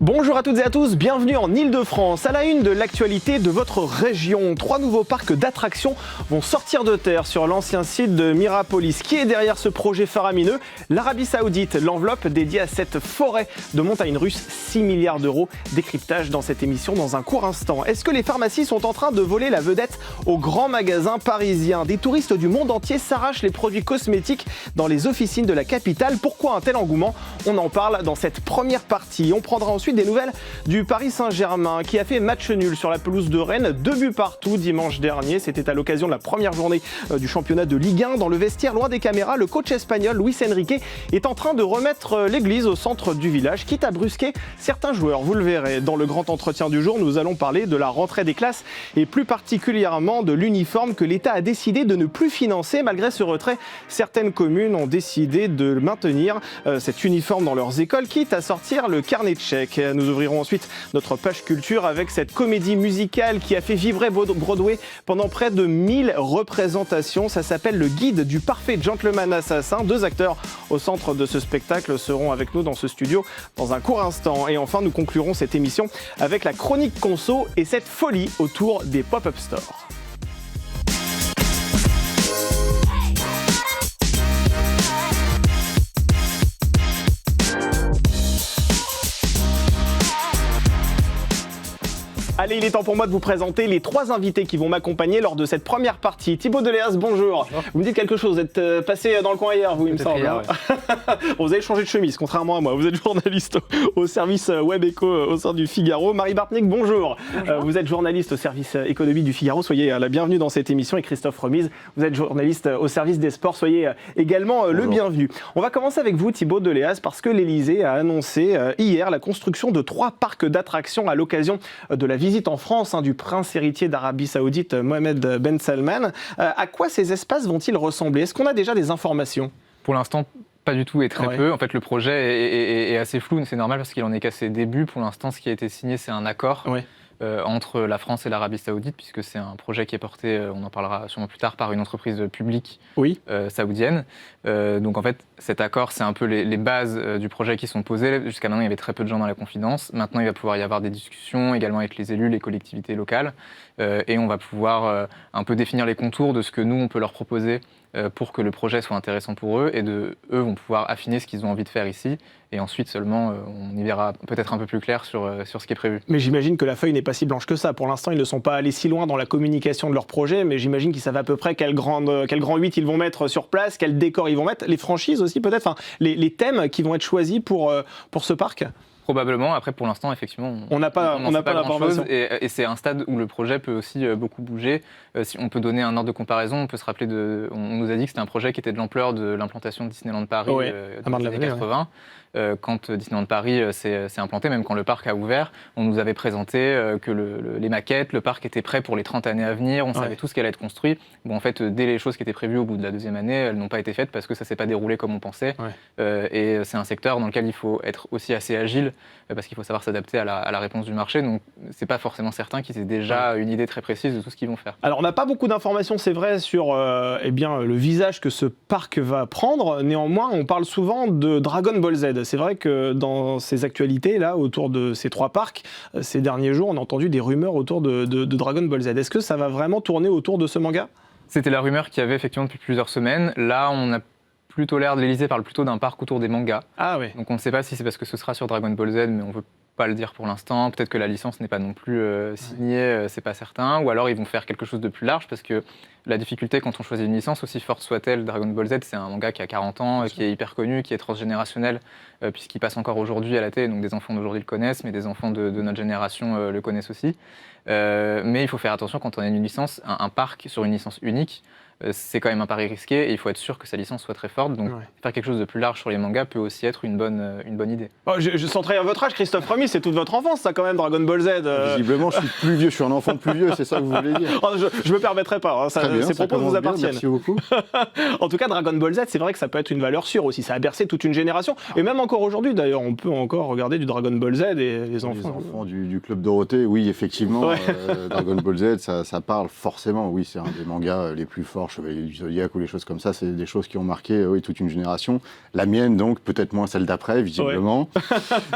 Bonjour à toutes et à tous, bienvenue en Ile-de-France. À la une de l'actualité de votre région, 3 nouveaux parcs d'attractions vont sortir de terre sur l'ancien site de Mirapolis. Qui est derrière ce projet faramineux? L'Arabie Saoudite, l'enveloppe dédiée à cette forêt de montagnes russes, 6 milliards d'euros. Décryptage dans cette émission dans un court instant. Est-ce que les pharmacies sont en train de voler la vedette aux grands magasins parisiens? Des touristes du monde entier s'arrachent les produits cosmétiques dans les officines de la capitale. Pourquoi un tel engouement? On en parle dans cette première partie. On prendra ensuite des nouvelles du Paris Saint-Germain qui a fait match nul sur la pelouse de Rennes, 2 buts partout dimanche dernier. C'était à l'occasion de la première journée du championnat de Ligue 1. Dans le vestiaire, loin des caméras, le coach espagnol Luis Enrique est en train de remettre l'église au centre du village, quitte à brusquer certains joueurs. Vous le verrez. Dans le grand entretien du jour, nous allons parler de la rentrée des classes et plus particulièrement de l'uniforme que l'État a décidé de ne plus financer. Malgré ce retrait, certaines communes ont décidé de maintenir cet uniforme dans leurs écoles, quitte à sortir le carnet de chèques. Nous ouvrirons ensuite notre page culture avec cette comédie musicale qui a fait vibrer Broadway pendant près de 1000 représentations. Ça s'appelle Le Guide du parfait gentleman assassin. 2 acteurs au centre de ce spectacle seront avec nous dans ce studio dans un court instant. Et enfin, nous conclurons cette émission avec la chronique conso et cette folie autour des pop-up stores. Allez, il est temps pour moi de vous présenter les 3 invités qui vont m'accompagner lors de cette première partie. Thibaut Deléas, bonjour. Vous me dites quelque chose, vous êtes passé dans le coin hier, vous, il me semble. Hier, ouais. Bon, vous avez changé de chemise, contrairement à moi. Vous êtes journaliste au service Web Éco au sein du Figaro. Marie Bartnick, bonjour. Vous êtes journaliste au service économie du Figaro. Soyez la bienvenue dans cette émission. Et Christophe Remise, vous êtes journaliste au service des sports. Soyez également le bienvenu. On va commencer avec vous, Thibaut Deléas, parce que l'Élysée a annoncé hier la construction de 3 parcs d'attractions à l'occasion de la visite en France du prince héritier d'Arabie Saoudite, Mohamed Ben Salman. À quoi ces espaces vont-ils ressembler? Est-ce qu'on a déjà des informations? Pour l'instant, pas du tout et très peu. En fait, le projet est assez flou, c'est normal parce qu'il en est qu'à ses débuts. Pour l'instant, ce qui a été signé, c'est un accord entre la France et l'Arabie Saoudite, puisque c'est un projet qui est porté, on en parlera sûrement plus tard, par une entreprise publique saoudienne. Donc en fait, cet accord, c'est un peu les bases du projet qui sont posées. Jusqu'à maintenant, il y avait très peu de gens dans la confidence. Maintenant, il va pouvoir y avoir des discussions également avec les élus, les collectivités locales. Et on va pouvoir un peu définir les contours de ce que nous, on peut leur proposer pour que le projet soit intéressant pour eux. Et eux vont pouvoir affiner ce qu'ils ont envie de faire ici. Et ensuite seulement, on y verra peut-être un peu plus clair sur ce qui est prévu. Mais j'imagine que la feuille n'est pas si blanche que ça. Pour l'instant, ils ne sont pas allés si loin dans la communication de leur projet, mais j'imagine qu'ils savent à peu près quel grand 8 ils vont mettre sur place, quel décor ils vont mettre, les franchises aussi peut-être, enfin, les thèmes qui vont être choisis pour ce parc. Probablement. Après, pour l'instant, effectivement, on n'a pas l'information. Et c'est un stade où le projet peut aussi beaucoup bouger. Si on peut donner un ordre de comparaison, on peut se rappeler on nous a dit que c'était un projet qui était de l'ampleur de l'implantation de Disneyland Paris dans les années 80. Quand Disneyland Paris s'est implanté, même quand le parc a ouvert, on nous avait présenté que les maquettes, le parc était prêt pour les 30 années à venir, on savait tout ce qui allait être construit. Bon, en fait, dès les choses qui étaient prévues au bout de la 2e année, elles n'ont pas été faites parce que ça ne s'est pas déroulé comme on pensait. Et c'est un secteur dans lequel il faut être aussi assez agile parce qu'il faut savoir s'adapter à la réponse du marché. Donc, c'est pas forcément certain qu'ils aient déjà une idée très précise de tout ce qu'ils vont faire. Alors, on n'a pas beaucoup d'informations, c'est vrai, sur le visage que ce parc va prendre. Néanmoins, on parle souvent de Dragon Ball Z. C'est vrai que dans ces actualités, là, autour de ces 3 parcs, ces derniers jours, on a entendu des rumeurs autour de Dragon Ball Z. Est-ce que ça va vraiment tourner autour de ce manga? C'était la rumeur qu'il y avait effectivement depuis plusieurs semaines. Là, on a plutôt l'air, l'Élysée parle plutôt d'un parc autour des mangas. Ah oui. Donc on ne sait pas si c'est parce que ce sera sur Dragon Ball Z, mais on ne veut pas le dire pour l'instant. Peut-être que la licence n'est pas non plus signée, c'est pas certain. Ou alors ils vont faire quelque chose de plus large parce que la difficulté quand on choisit une licence, aussi forte soit-elle, Dragon Ball Z, c'est un manga qui a 40 ans, qui est hyper connu, qui est transgénérationnel, puisqu'il passe encore aujourd'hui à la télé. Donc des enfants d'aujourd'hui le connaissent, mais des enfants de notre génération le connaissent aussi. Mais il faut faire attention quand on a une licence, un parc sur une licence unique. C'est quand même un pari risqué et il faut être sûr que sa licence soit très forte. Donc faire quelque chose de plus large sur les mangas peut aussi être une bonne idée. Oh, je sens trahir votre âge, Christophe Remis, c'est toute votre enfance, ça quand même, Dragon Ball Z. Visiblement, je suis plus vieux, je suis un enfant plus vieux, c'est ça que vous voulez dire? Oh, je me permettrai pas, ces propos vous appartiennent. Merci beaucoup. En tout cas, Dragon Ball Z, c'est vrai que ça peut être une valeur sûre aussi, ça a bercé toute une génération. Et même encore aujourd'hui, d'ailleurs, on peut encore regarder du Dragon Ball Z et les enfants. Les enfants du Club Dorothée, oui, effectivement, Dragon Ball Z, ça parle forcément, oui, c'est un des mangas les plus forts genre Chevalier du Zodiaque ou les choses comme ça, c'est des choses qui ont marqué toute une génération. La mienne, donc, peut-être moins celle d'après, visiblement.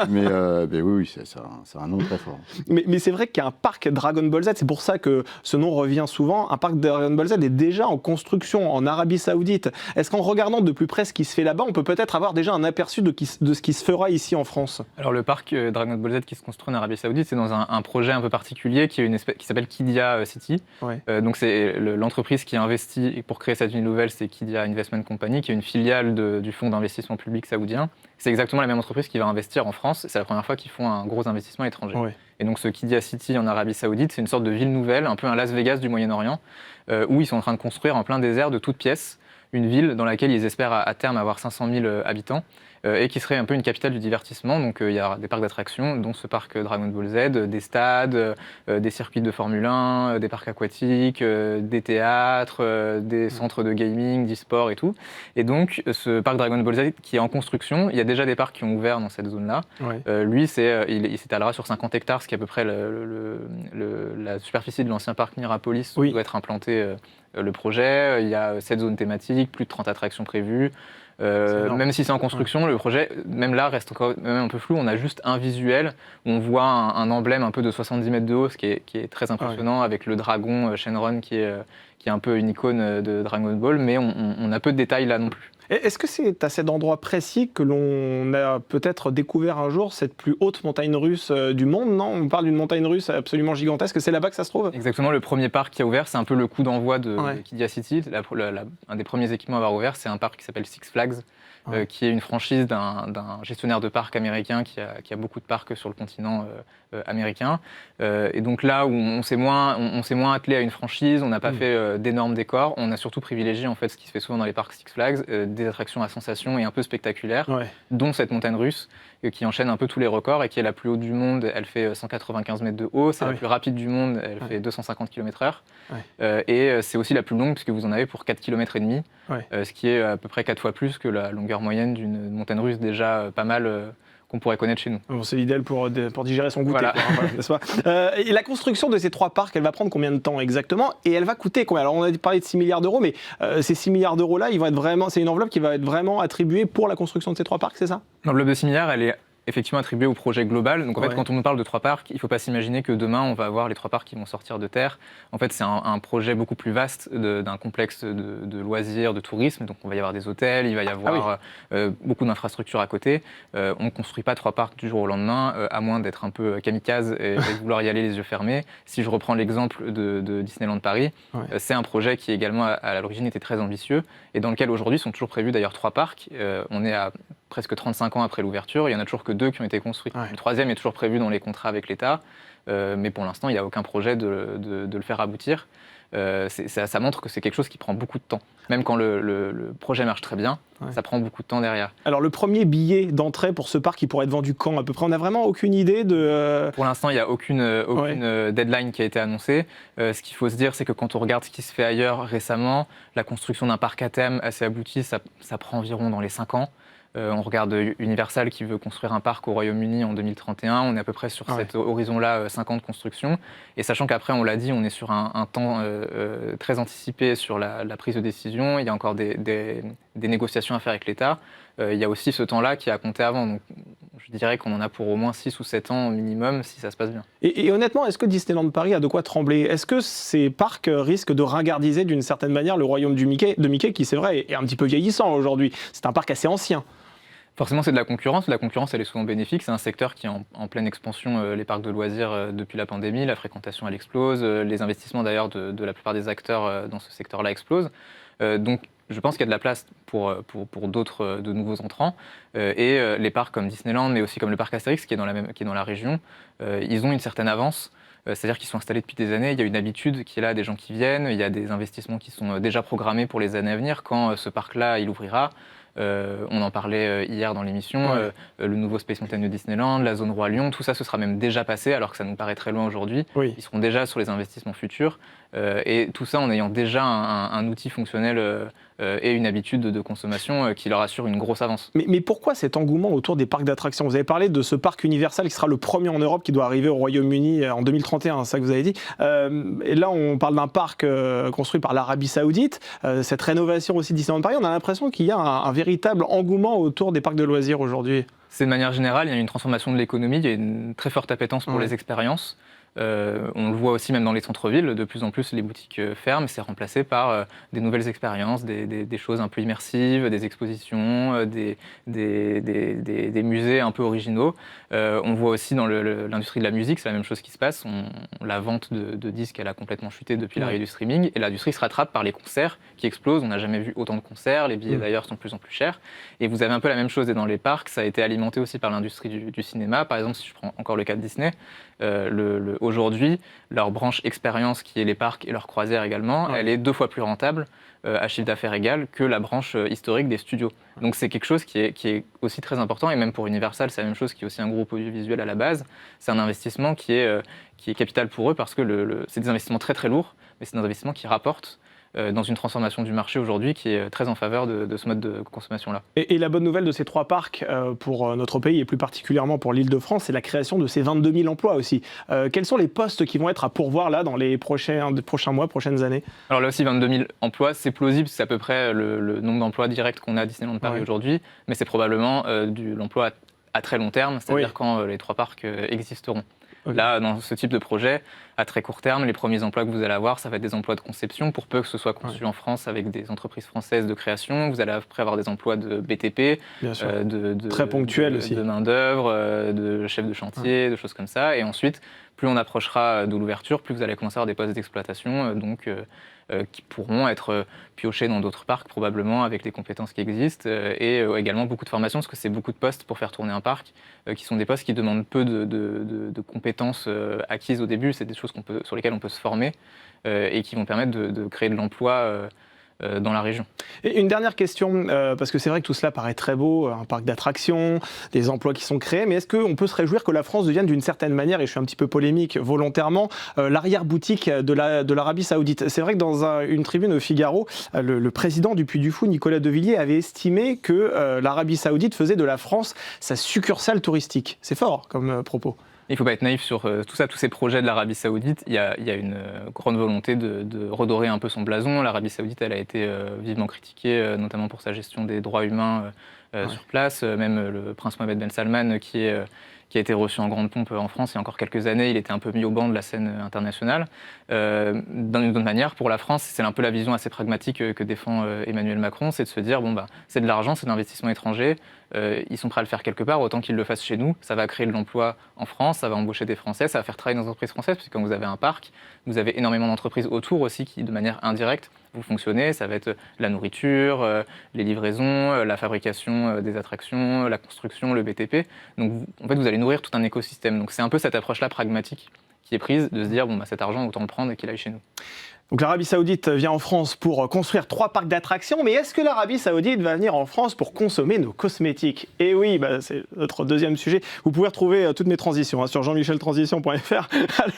Mais oui, c'est un nom très fort. Mais c'est vrai qu'il y a un parc Dragon Ball Z, c'est pour ça que ce nom revient souvent. Un parc Dragon Ball Z est déjà en construction en Arabie Saoudite. Est-ce qu'en regardant de plus près ce qui se fait là-bas, on peut peut-être avoir déjà un aperçu de ce qui se fera ici en France? Alors le parc Dragon Ball Z qui se construit en Arabie Saoudite, c'est dans un projet un peu particulier qui s'appelle Qiddiya City. Ouais. Donc c'est l'entreprise qui a investi pour créer cette ville nouvelle, c'est Qiddiya Investment Company, qui est une filiale du fonds d'investissement public saoudien. C'est exactement la même entreprise qui va investir en France. C'est la première fois qu'ils font un gros investissement étranger. Ouais. Et donc ce Qiddiya City en Arabie Saoudite, c'est une sorte de ville nouvelle, un peu un Las Vegas du Moyen-Orient, où ils sont en train de construire en plein désert de toutes pièces une ville dans laquelle ils espèrent à terme avoir 500 000 habitants. Et qui serait un peu une capitale du divertissement. Donc il y a des parcs d'attractions, dont ce parc Dragon Ball Z, des stades, des circuits de Formule 1, des parcs aquatiques, des théâtres, des centres de gaming, d'e-sport et tout. Et donc ce parc Dragon Ball Z qui est en construction, il y a déjà des parcs qui ont ouvert dans cette zone-là. Ouais. Lui, il s'étalera sur 50 hectares, ce qui est à peu près la superficie de l'ancien parc Mirapolis où doit être implanté le projet. Il y a 7 zones thématiques, plus de 30 attractions prévues. Même si c'est en construction, le projet, même là, reste encore même un peu flou. On a juste un visuel où on voit un emblème un peu de 70 mètres de haut, ce qui est très impressionnant, avec le dragon Shenron qui est un peu une icône de Dragon Ball, mais on a peu de détails là non plus. Est-ce que c'est à cet endroit précis que l'on a peut-être découvert un jour cette plus haute montagne russe du monde, non? On parle d'une montagne russe absolument gigantesque, c'est là-bas que ça se trouve? Exactement, le premier parc qui a ouvert, c'est un peu le coup d'envoi de Qiddiya City. Un des premiers équipements à avoir ouvert, c'est un parc qui s'appelle Six Flags, qui est une franchise d'un gestionnaire de parcs américain qui a beaucoup de parcs sur le continent américain. Et donc là où on s'est moins attelé à une franchise, on n'a pas fait d'énormes décors, on a surtout privilégié en fait ce qui se fait souvent dans les parcs Six Flags, des attractions à sensations et un peu spectaculaires, dont cette montagne russe qui enchaîne un peu tous les records et qui est la plus haute du monde. Elle fait 195 mètres de haut, c'est la plus rapide du monde, elle fait 250 km/h. Et c'est aussi la plus longue puisque vous en avez pour 4,5 km, ce qui est à peu près 4 fois plus que la longueur moyenne d'une montagne russe déjà pas mal qu'on pourrait connaître chez nous. Bon, c'est l'idéal pour digérer son goûter. Voilà. N'est-ce pas et la construction de ces 3 parcs, elle va prendre combien de temps exactement? Et elle va coûter combien? Alors on a parlé de 6 milliards d'euros, mais ces 6 milliards d'euros-là, c'est une enveloppe qui va être vraiment attribuée pour la construction de ces 3 parcs, c'est ça? L'enveloppe de 6 milliards, elle est effectivement attribué au projet global. Donc en fait, quand on nous parle de 3 parcs, il ne faut pas s'imaginer que demain, on va avoir les 3 parcs qui vont sortir de terre. En fait, c'est un projet beaucoup plus vaste d'un complexe de loisirs, de tourisme. Donc on va y avoir des hôtels, il va y avoir beaucoup d'infrastructures à côté. On ne construit pas 3 parcs du jour au lendemain, à moins d'être un peu kamikaze et de vouloir y aller les yeux fermés. Si je reprends l'exemple de Disneyland Paris, c'est un projet qui également à l'origine était très ambitieux et dans lequel aujourd'hui sont toujours prévus d'ailleurs 3 parcs. On est à presque 35 ans après l'ouverture, il n'y en a toujours que 2 qui ont été construits. Le 3e est toujours prévu dans les contrats avec l'État, mais pour l'instant, il n'y a aucun projet de le faire aboutir. Ça montre que c'est quelque chose qui prend beaucoup de temps. Même quand le projet marche très bien, ça prend beaucoup de temps derrière. Alors le premier billet d'entrée pour ce parc, il pourrait être vendu quand à peu près? On n'a vraiment aucune idée de... Pour l'instant, il n'y a aucune deadline qui a été annoncée. Ce qu'il faut se dire, c'est que quand on regarde ce qui se fait ailleurs récemment, la construction d'un parc à thème assez abouti, ça prend environ dans les 5 ans. On regarde Universal qui veut construire un parc au Royaume-Uni en 2031. On est à peu près sur cet horizon-là, 5 ans de construction. Et sachant qu'après, on l'a dit, on est sur un temps très anticipé sur la prise de décision. Il y a encore des négociations à faire avec l'État. Il y a aussi ce temps-là qui est à compter avant. Donc, je dirais qu'on en a pour au moins 6 ou 7 ans minimum si ça se passe bien. Et honnêtement, est-ce que Disneyland Paris a de quoi trembler? Est-ce que ces parcs risquent de ringardiser d'une certaine manière le royaume de Mickey qui, c'est vrai, est un petit peu vieillissant aujourd'hui? C'est un parc assez ancien. Forcément, c'est de la concurrence. La concurrence, elle est souvent bénéfique. C'est un secteur qui est en pleine expansion, les parcs de loisirs, depuis la pandémie. La fréquentation, elle explose. Les investissements, d'ailleurs, de la plupart des acteurs dans ce secteur-là explosent. Donc, je pense qu'il y a de la place pour d'autres, de nouveaux entrants. Et les parcs comme Disneyland, mais aussi comme le parc Astérix, qui est dans la région, ils ont une certaine avance. C'est-à-dire qu'ils sont installés depuis des années, il y a une habitude qui est là, des gens qui viennent, il y a des investissements qui sont déjà programmés pour les années à venir. Quand ce parc-là, il ouvrira, on en parlait hier dans l'émission, le nouveau Space Mountain de Disneyland, la zone Roi Lion, tout ça, ce sera même déjà passé, alors que ça nous paraît très loin aujourd'hui. Ils seront déjà sur les investissements futurs. Et tout ça en ayant déjà un outil fonctionnel et une habitude de consommation qui leur assure une grosse avance. Mais pourquoi cet engouement autour des parcs d'attractions? Vous avez parlé de ce parc Universal qui sera le premier en Europe, qui doit arriver au Royaume-Uni en 2031, c'est ça que vous avez dit. Et là, on parle d'un parc construit par l'Arabie Saoudite. Cette rénovation aussi de Disneyland Paris, on a l'impression qu'il y a un véritable engouement autour des parcs de loisirs aujourd'hui. C'est de manière générale, il y a une transformation de l'économie, il y a une très forte appétence pour les expériences. On le voit aussi même dans les centres-villes, de plus en plus les boutiques ferment et c'est remplacé par des nouvelles expériences, des choses un peu immersives, des expositions, des musées un peu originaux. On voit aussi dans l'industrie de la musique, c'est la même chose qui se passe. La vente de disques, elle a complètement chuté depuis l'arrivée du streaming et l'industrie se rattrape par les concerts qui explosent. On n'a jamais vu autant de concerts, les billets d'ailleurs sont de plus en plus chers. Et vous avez un peu la même chose et dans les parcs, ça a été alimenté aussi par l'industrie du cinéma. Par exemple, si je prends encore le cas de Disney, aujourd'hui, leur branche expérience, qui est les parcs et leurs croisières également, elle est 2 fois plus rentable à chiffre d'affaires égal que la branche historique des studios. Donc c'est quelque chose qui est aussi très important, et même pour Universal, c'est la même chose, qui est aussi un groupe audiovisuel à la base. C'est un investissement qui est capital pour eux, parce que c'est des investissements très très lourds, mais c'est des investissements qui rapportent dans une transformation du marché aujourd'hui qui est très en faveur de ce mode de consommation-là. Et la bonne nouvelle de ces 3 parcs pour notre pays et plus particulièrement pour l'Île-de-France, c'est la création de ces 22 000 emplois aussi. Quels sont les postes qui vont être à pourvoir là dans les prochains mois, prochaines années? Alors là aussi, 22 000 emplois, c'est plausible, c'est à peu près le nombre d'emplois directs qu'on a à Disneyland Paris aujourd'hui, mais c'est probablement l'emploi à très long terme, c'est-à-dire quand les 3 parcs existeront. Là, dans ce type de projet, à très court terme, les premiers emplois que vous allez avoir, ça va être des emplois de conception, pour peu que ce soit conçu en France avec des entreprises françaises de création. Vous allez après avoir des emplois de BTP, très ponctuels aussi, de main-d'œuvre, de chef de chantier, de choses comme ça. Et ensuite, plus on approchera de l'ouverture, plus vous allez commencer à avoir des postes d'exploitation, qui pourront être piochés dans d'autres parcs, probablement, avec les compétences qui existent, et également beaucoup de formations, parce que c'est beaucoup de postes pour faire tourner un parc, qui sont des postes qui demandent peu de compétences acquises au début. C'est des choses sur lesquelles on peut se former, et qui vont permettre de créer de l'emploi dans la région. Et une dernière question, parce que c'est vrai que tout cela paraît très beau, un parc d'attractions, des emplois qui sont créés, mais est-ce qu'on peut se réjouir que la France devienne d'une certaine manière, et je suis un petit peu polémique volontairement, l'arrière-boutique de l'Arabie Saoudite? C'est vrai que dans une tribune au Figaro, le président du Puy du Fou, Nicolas Devilliers, avait estimé que l'Arabie Saoudite faisait de la France sa succursale touristique. C'est fort comme propos. Il ne faut pas être naïf sur tout ça, tous ces projets de l'Arabie Saoudite. Il y a une grande volonté de redorer un peu son blason. L'Arabie Saoudite, elle a été vivement critiquée, notamment pour sa gestion des droits humains sur place. Même le prince Mohammed Ben Salman, qui a été reçu en grande pompe en France il y a encore quelques années, il était un peu mis au banc de la scène internationale. D'une autre manière, pour la France, c'est un peu la vision assez pragmatique que défend Emmanuel Macron, c'est de se dire, c'est de l'argent, c'est de l'investissement étranger, ils sont prêts à le faire quelque part, autant qu'ils le fassent chez nous. Ça va créer de l'emploi en France, ça va embaucher des Français, ça va faire travailler des entreprises françaises, parce que quand vous avez un parc, vous avez énormément d'entreprises autour aussi qui, de manière indirecte, vous fonctionnez. Ça va être la nourriture, les livraisons, la fabrication des attractions, la construction, le BTP. Donc en fait, vous allez nourrir tout un écosystème. Donc c'est un peu cette approche-là pragmatique qui est prise, de se dire, cet argent, autant le prendre et qu'il aille chez nous. Donc l'Arabie Saoudite vient en France pour construire 3 parcs d'attractions, mais est-ce que l'Arabie Saoudite va venir en France pour consommer nos cosmétiques? Et oui, c'est notre deuxième sujet. Vous pouvez retrouver toutes mes transitions sur jeanmicheltransition.fr.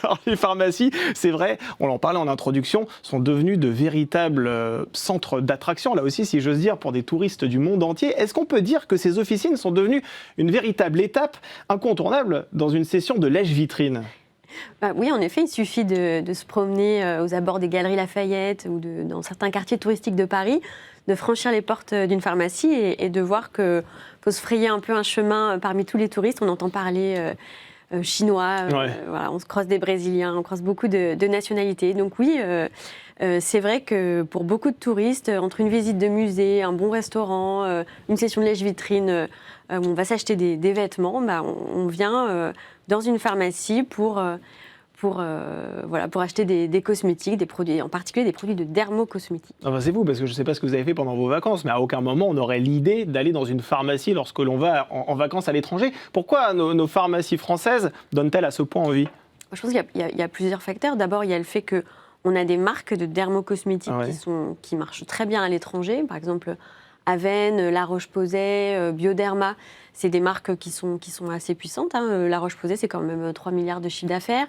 Alors les pharmacies, c'est vrai, on en parlait en introduction, sont devenues de véritables centres d'attraction, là aussi si j'ose dire, pour des touristes du monde entier. Est-ce qu'on peut dire que ces officines sont devenues une véritable étape incontournable dans une session de lèche-vitrine? Oui, en effet, il suffit de se promener aux abords des Galeries Lafayette ou dans certains quartiers touristiques de Paris, de franchir les portes d'une pharmacie et de voir qu'il faut se frayer un peu un chemin parmi tous les touristes. On entend parler chinois, on se croise des Brésiliens, on croise beaucoup de nationalités. Donc oui, c'est vrai que pour beaucoup de touristes, entre une visite de musée, un bon restaurant, une session de lèche-vitrine, où on va s'acheter des vêtements, on vient dans une pharmacie pour acheter des cosmétiques, des produits, en particulier des produits de dermocosmétiques. C'est vous, parce que je ne sais pas ce que vous avez fait pendant vos vacances, mais à aucun moment on aurait l'idée d'aller dans une pharmacie lorsque l'on va en vacances à l'étranger. Pourquoi nos pharmacies françaises donnent-elles à ce point envie? Je pense qu'il y a plusieurs facteurs. D'abord, il y a le fait qu'on a des marques de dermocosmétiques qui marchent très bien à l'étranger. Par exemple, Aven, La Roche-Posay, Bioderma. C'est des marques qui sont assez puissantes. La Roche-Posay, c'est quand même 3 milliards de chiffre d'affaires,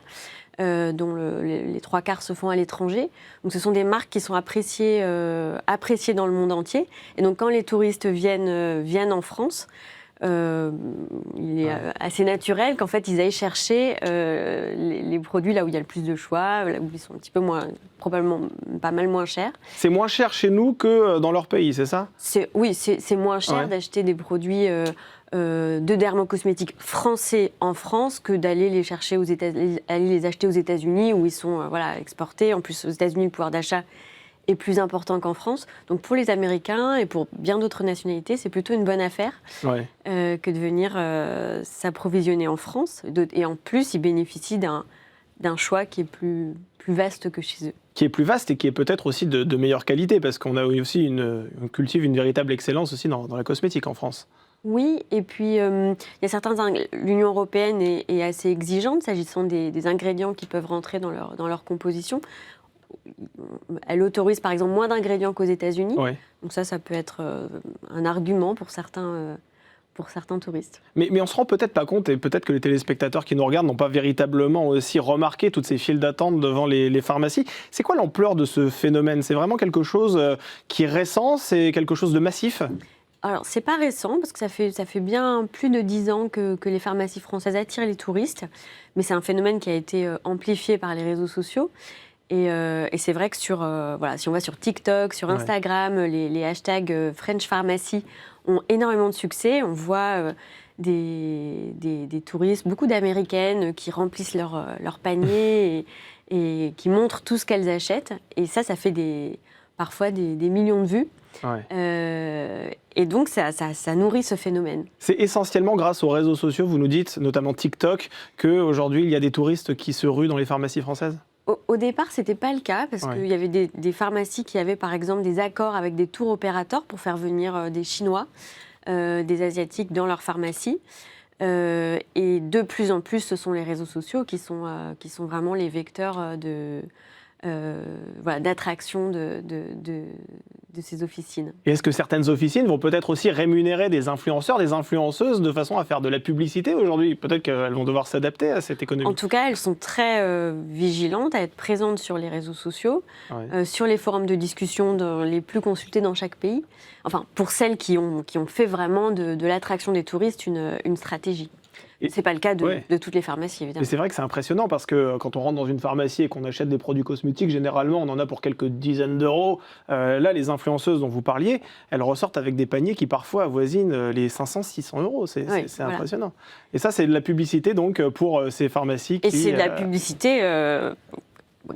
dont les 3/4 se font à l'étranger. Donc ce sont des marques qui sont appréciées dans le monde entier. Et donc quand les touristes viennent en France, il est assez naturel qu'en fait ils aillent chercher les produits là où il y a le plus de choix, là où ils sont un petit peu moins, probablement pas mal moins chers. C'est moins cher chez nous que dans leur pays, c'est ça ? Oui, c'est moins cher d'acheter des produits de dermocosmétiques français en France que d'aller les chercher aller les acheter aux États-Unis où ils sont exportés. En plus, aux États-Unis, le pouvoir d'achat est plus important qu'en France. Donc pour les Américains et pour bien d'autres nationalités, c'est plutôt une bonne affaire que de venir s'approvisionner en France. Et en plus, ils bénéficient d'un choix qui est plus vaste que chez eux. Qui est plus vaste et qui est peut-être aussi de meilleure qualité, parce qu'on a aussi on cultive une véritable excellence aussi dans la cosmétique en France. Oui, et puis il y a l'Union européenne est assez exigeante s'agissant des ingrédients qui peuvent rentrer dans leur composition. Elle autorise par exemple moins d'ingrédients qu'aux États-Unis. Donc ça peut être un argument pour certains touristes. Mais on ne se rend peut-être pas compte, et peut-être que les téléspectateurs qui nous regardent n'ont pas véritablement aussi remarqué toutes ces files d'attente devant les pharmacies. C'est quoi l'ampleur de ce phénomène ? C'est vraiment quelque chose qui est récent ? C'est quelque chose de massif ? Alors, c'est pas récent, parce que ça fait bien plus de 10 ans que les pharmacies françaises attirent les touristes. Mais c'est un phénomène qui a été amplifié par les réseaux sociaux. Et c'est vrai que si on va sur TikTok, sur Instagram, les hashtags French Pharmacy ont énormément de succès. On voit des touristes, beaucoup d'Américaines qui remplissent leur panier et qui montrent tout ce qu'elles achètent. Et ça fait parfois des millions de vues. Et donc, ça nourrit ce phénomène. C'est essentiellement grâce aux réseaux sociaux, vous nous dites, notamment TikTok, qu'aujourd'hui, il y a des touristes qui se ruent dans les pharmacies françaises ? Au départ, ce n'était pas le cas, parce qu'il y avait des pharmacies qui avaient, par exemple, des accords avec des tours opérateurs pour faire venir des Chinois, des Asiatiques dans leur pharmacie. Et de plus en plus, ce sont les réseaux sociaux qui sont vraiment les vecteurs d'attraction de ces officines. Et est-ce que certaines officines vont peut-être aussi rémunérer des influenceurs, des influenceuses de façon à faire de la publicité aujourd'hui ? Peut-être qu'elles vont devoir s'adapter à cette économie. En tout cas, elles sont très vigilantes à être présentes sur les réseaux sociaux, sur les forums de discussion les plus consultés dans chaque pays. Enfin, pour celles qui ont fait vraiment de l'attraction des touristes une stratégie. Ce n'est pas le cas de toutes les pharmacies, évidemment. Et c'est vrai que c'est impressionnant parce que quand on rentre dans une pharmacie et qu'on achète des produits cosmétiques, généralement, on en a pour quelques dizaines d'euros. Là, les influenceuses dont vous parliez, elles ressortent avec des paniers qui parfois avoisinent les 500-600 euros. C'est impressionnant. Et ça, c'est de la publicité donc pour ces pharmacies qui... Et c'est de la publicité...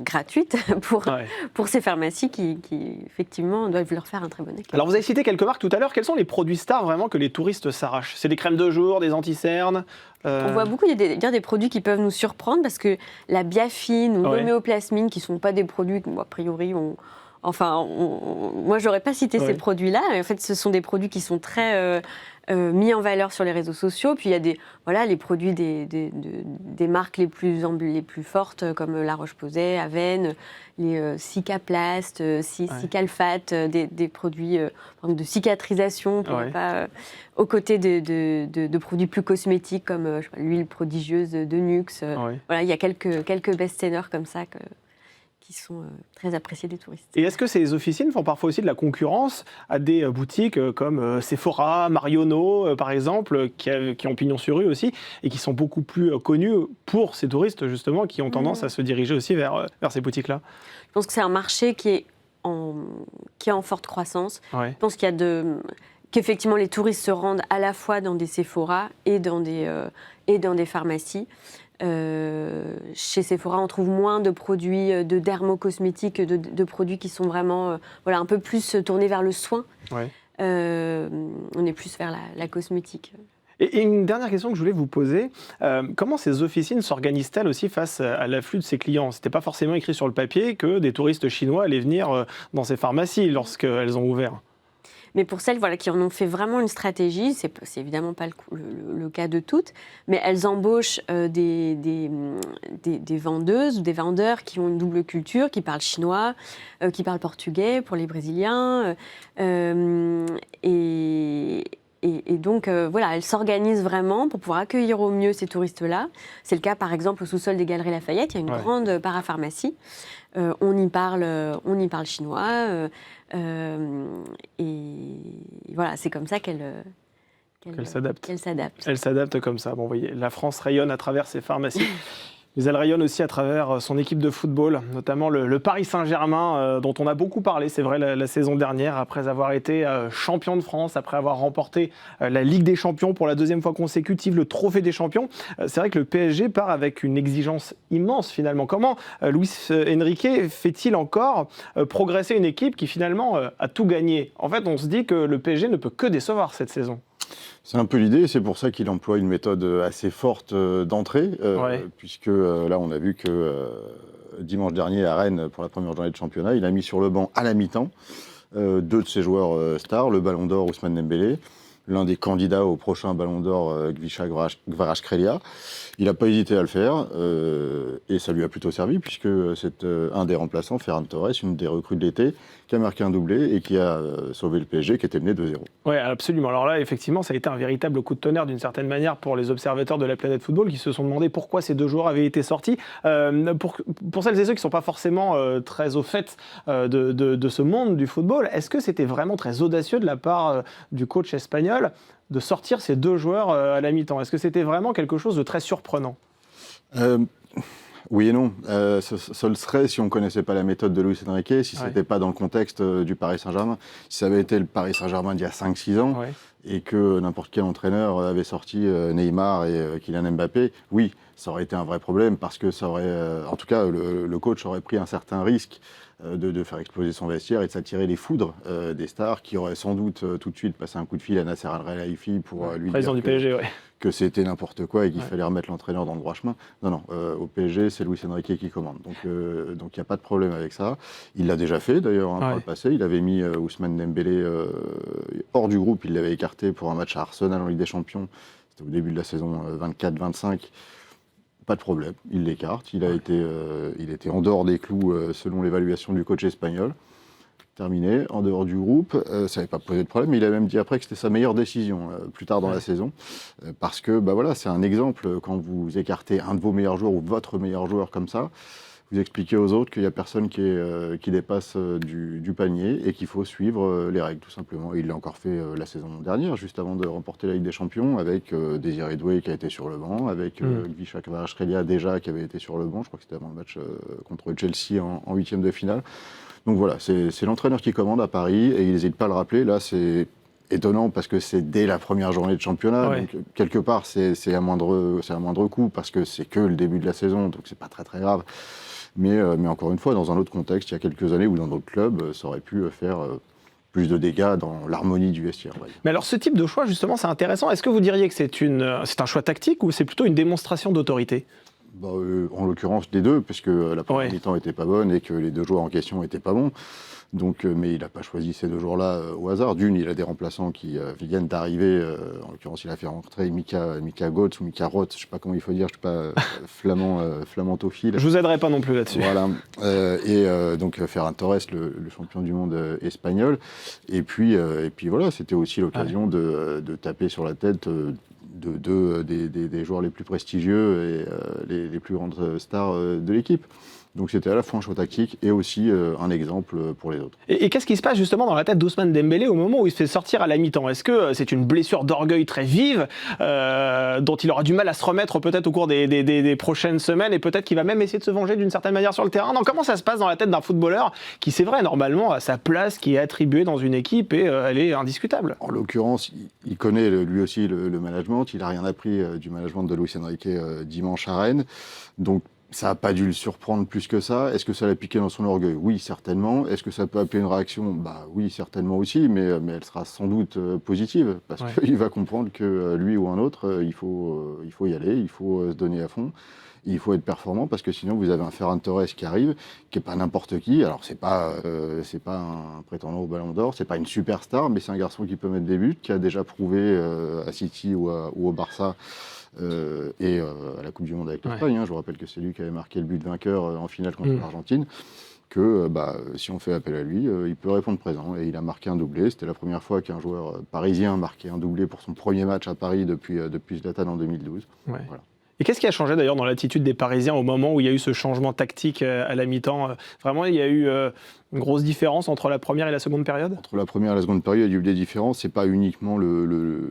gratuite pour ces pharmacies qui, effectivement, doivent leur faire un très bon écart. Alors, vous avez cité quelques marques tout à l'heure. Quels sont les produits stars vraiment que les touristes s'arrachent ? C'est des crèmes de jour, des anti-cernes On voit beaucoup, il y a des produits qui peuvent nous surprendre parce que la biafine ou l'homéoplasmine, qui ne sont pas des produits, a priori, moi, je n'aurais pas cité ces produits-là. En fait, ce sont des produits qui sont très mis en valeur sur les réseaux sociaux. Puis il y a les produits des marques les plus fortes comme La Roche-Posay, Aven, les Cicaplast, Cicalfate, des produits de cicatrisation, aux côtés de produits plus cosmétiques comme l'huile prodigieuse de Nuxe. Il y a quelques best-sellers comme ça qui sont très appréciés des touristes. Et est-ce que ces officines font parfois aussi de la concurrence à des boutiques comme Sephora, Marionneau, par exemple, qui ont pignon sur rue aussi, et qui sont beaucoup plus connues pour ces touristes, justement, qui ont tendance à se diriger aussi vers ces boutiques-là ? Je pense que c'est un marché qui est en forte croissance. Je pense qu'effectivement, les touristes se rendent à la fois dans des Sephora et dans des pharmacies. Chez Sephora, on trouve moins de produits de dermocosmétiques, de produits qui sont vraiment un peu plus tournés vers le soin. On est plus vers la cosmétique. Et une dernière question que je voulais vous poser, comment ces officines s'organisent-elles aussi face à l'afflux de ces clients ? Ce n'était pas forcément écrit sur le papier que des touristes chinois allaient venir dans ces pharmacies lorsqu'elles ont ouvert. Mais pour celles qui en ont fait vraiment une stratégie, c'est évidemment pas le cas de toutes, mais elles embauchent des vendeuses ou des vendeurs qui ont une double culture, qui parlent chinois, qui parlent portugais pour les Brésiliens. Et donc, elles s'organisent vraiment pour pouvoir accueillir au mieux ces touristes-là. C'est le cas, par exemple, au sous-sol des Galeries Lafayette. Il y a une grande parapharmacie. On y parle chinois. Et voilà, c'est comme ça qu'elle s'adapte. Elle s'adapte comme ça. Bon, vous voyez, la France rayonne à travers ses pharmacies. Mais elle rayonne aussi à travers son équipe de football, notamment le Paris Saint-Germain, dont on a beaucoup parlé, c'est vrai, la saison dernière, après avoir été champion de France, après avoir remporté la Ligue des Champions pour la 2e fois consécutive, le Trophée des Champions. C'est vrai que le PSG part avec une exigence immense, finalement. Comment Luis Enrique fait-il encore progresser une équipe qui, finalement, a tout gagné ? En fait, on se dit que le PSG ne peut que décevoir cette saison. C'est un peu l'idée, c'est pour ça qu'il emploie une méthode assez forte d'entrée, puisque là on a vu que dimanche dernier à Rennes, pour la première journée de championnat, il a mis sur le banc à la mi-temps 2 de ses joueurs stars, le Ballon d'Or Ousmane Dembélé, l'un des candidats au prochain Ballon d'Or Gvisha Kvaratskhelia. Il n'a pas hésité à le faire et ça lui a plutôt servi puisque c'est un des remplaçants, Ferran Torres, une des recrues de l'été, qui a marqué un doublé et qui a sauvé le PSG qui était mené 2-0. Oui, absolument. Alors là, effectivement, ça a été un véritable coup de tonnerre d'une certaine manière pour les observateurs de la planète football qui se sont demandé pourquoi ces 2 joueurs avaient été sortis. Pour celles et ceux qui ne sont pas forcément très au fait de ce monde du football, est-ce que c'était vraiment très audacieux de la part du coach espagnol de sortir ces 2 joueurs à la mi-temps? Est-ce que c'était vraiment quelque chose de très surprenant? Oui et non. Ça le serait si on ne connaissait pas la méthode de Luis Enrique, si ce n'était pas dans le contexte du Paris Saint-Germain. Si ça avait été le Paris Saint-Germain d'il y a 5-6 ans et que n'importe quel entraîneur avait sorti Neymar et Kylian Mbappé, oui, ça aurait été un vrai problème parce que ça aurait, en tout cas, le coach aurait pris un certain risque de faire exploser son vestiaire et de s'attirer les foudres des stars qui auraient sans doute tout de suite passé un coup de fil à Nasser Al-Khelaifi pour lui dire du PSG, que c'était n'importe quoi et qu'il fallait remettre l'entraîneur dans le droit chemin. Non, au PSG, c'est Luis Enrique qui commande. Donc il n'y a pas de problème avec ça. Il l'a déjà fait d'ailleurs par le passé. Il avait mis Ousmane Dembélé hors du groupe. Il l'avait écarté pour un match à Arsenal en Ligue des Champions. C'était au début de la saison 24-25. Pas de problème, il l'écarte. Il était en dehors des clous selon l'évaluation du coach espagnol. Terminé, en dehors du groupe, ça n'avait pas posé de problème. Il a même dit après que c'était sa meilleure décision plus tard dans la saison. Parce que c'est un exemple, quand vous écartez un de vos meilleurs joueurs ou votre meilleur joueur comme ça, vous expliquez aux autres qu'il n'y a personne qui dépasse du panier et qu'il faut suivre les règles, tout simplement. Et il l'a encore fait la saison dernière, juste avant de remporter la Ligue des Champions, avec Désiré Doué qui a été sur le banc, avec Gvisha Kvaratskhelia déjà qui avait été sur le banc, je crois que c'était avant le match contre Chelsea en 8e de finale. Donc voilà, c'est l'entraîneur qui commande à Paris et il n'hésite pas à le rappeler. Là, c'est étonnant parce que c'est dès la première journée de championnat. Donc, quelque part, c'est un moindre coup parce que c'est que le début de la saison, donc c'est pas très très grave. Mais encore une fois, dans un autre contexte, il y a quelques années ou dans d'autres clubs, ça aurait pu faire plus de dégâts dans l'harmonie du vestiaire. Mais alors ce type de choix, justement, c'est intéressant. Est-ce que vous diriez que c'est un choix tactique ou c'est plutôt une démonstration d'autorité ? En l'occurrence, les deux, puisque la première mi-temps n'était pas bonne et que les 2 joueurs en question n'étaient pas bons. Donc, mais il n'a pas choisi ces 2 joueurs-là au hasard. D'une, il a des remplaçants qui viennent d'arriver. En l'occurrence, il a fait rentrer Mika Götze ou Mika Roth, je ne sais pas comment il faut dire, je ne suis pas flamantophile. Je ne vous aiderai pas non plus là-dessus. Voilà. Donc Ferran Torres, le champion du monde espagnol. Et puis voilà, c'était aussi l'occasion de taper sur la tête des joueurs les plus prestigieux et les plus grandes stars de l'équipe. Donc c'était à la fois un choix tactique et aussi un exemple pour les autres. Et qu'est-ce qui se passe justement dans la tête d'Ousmane Dembélé au moment où il se fait sortir à la mi-temps ? Est-ce que c'est une blessure d'orgueil très vive dont il aura du mal à se remettre peut-être au cours des prochaines semaines et peut-être qu'il va même essayer de se venger d'une certaine manière sur le terrain ? Non, comment ça se passe dans la tête d'un footballeur qui, c'est vrai, normalement a sa place qui est attribuée dans une équipe et elle est indiscutable ? En l'occurrence, il connaît lui aussi le management. Il n'a rien appris du management de Luis Enrique dimanche à Rennes. Donc Ça n'a pas dû le surprendre plus que ça. Est-ce que ça l'a piqué dans son orgueil? Oui, certainement. Est-ce que ça peut appeler une réaction? Oui, certainement aussi, mais elle sera sans doute positive, parce qu'il va comprendre que lui ou un autre, il faut y aller, il faut se donner à fond. Il faut être performant, parce que sinon vous avez un Ferran Torres qui arrive, qui n'est pas n'importe qui. Alors c'est pas un prétendant au Ballon d'Or, c'est pas une superstar, mais c'est un garçon qui peut mettre des buts, qui a déjà prouvé à City ou au Barça et à la Coupe du Monde avec l'Espagne. Je vous rappelle que c'est lui qui avait marqué le but vainqueur en finale contre l'Argentine. Que si on fait appel à lui, il peut répondre présent. Et il a marqué un doublé. C'était la première fois qu'un joueur parisien marquait un doublé pour son premier match à Paris depuis Zlatan en 2012. Ouais. Voilà. Et qu'est-ce qui a changé d'ailleurs dans l'attitude des Parisiens au moment où il y a eu ce changement tactique à la mi-temps? Vraiment, il y a eu une grosse différence entre la première et la seconde période? Entre la première et la seconde période, il y a eu des différences. C'est pas uniquement le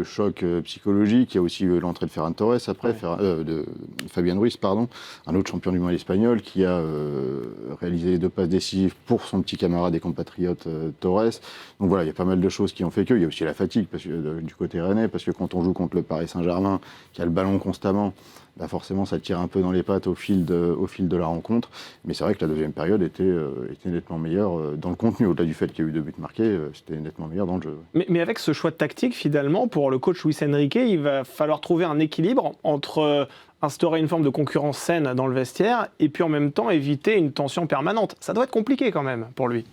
choc psychologique. Il y a aussi l'entrée de Ferran Torres après, de Fabian Ruiz, un autre champion du monde espagnol qui a réalisé les 2 passes décisives pour son petit camarade et compatriote Torres. Donc voilà, il y a pas mal de choses qui ont fait que. Il y a aussi la fatigue du côté rennais, parce que quand on joue contre le Paris Saint-Germain, qui a le ballon constamment, forcément ça tire un peu dans les pattes au fil de la rencontre. Mais c'est vrai que la deuxième période était nettement meilleure dans le contenu. Au-delà du fait qu'il y a eu 2 buts marqués, c'était nettement meilleur dans le jeu. Mais avec ce choix de tactique, finalement, pour le coach Luis Enrique, il va falloir trouver un équilibre entre instaurer une forme de concurrence saine dans le vestiaire et puis en même temps éviter une tension permanente. Ça doit être compliqué quand même pour lui.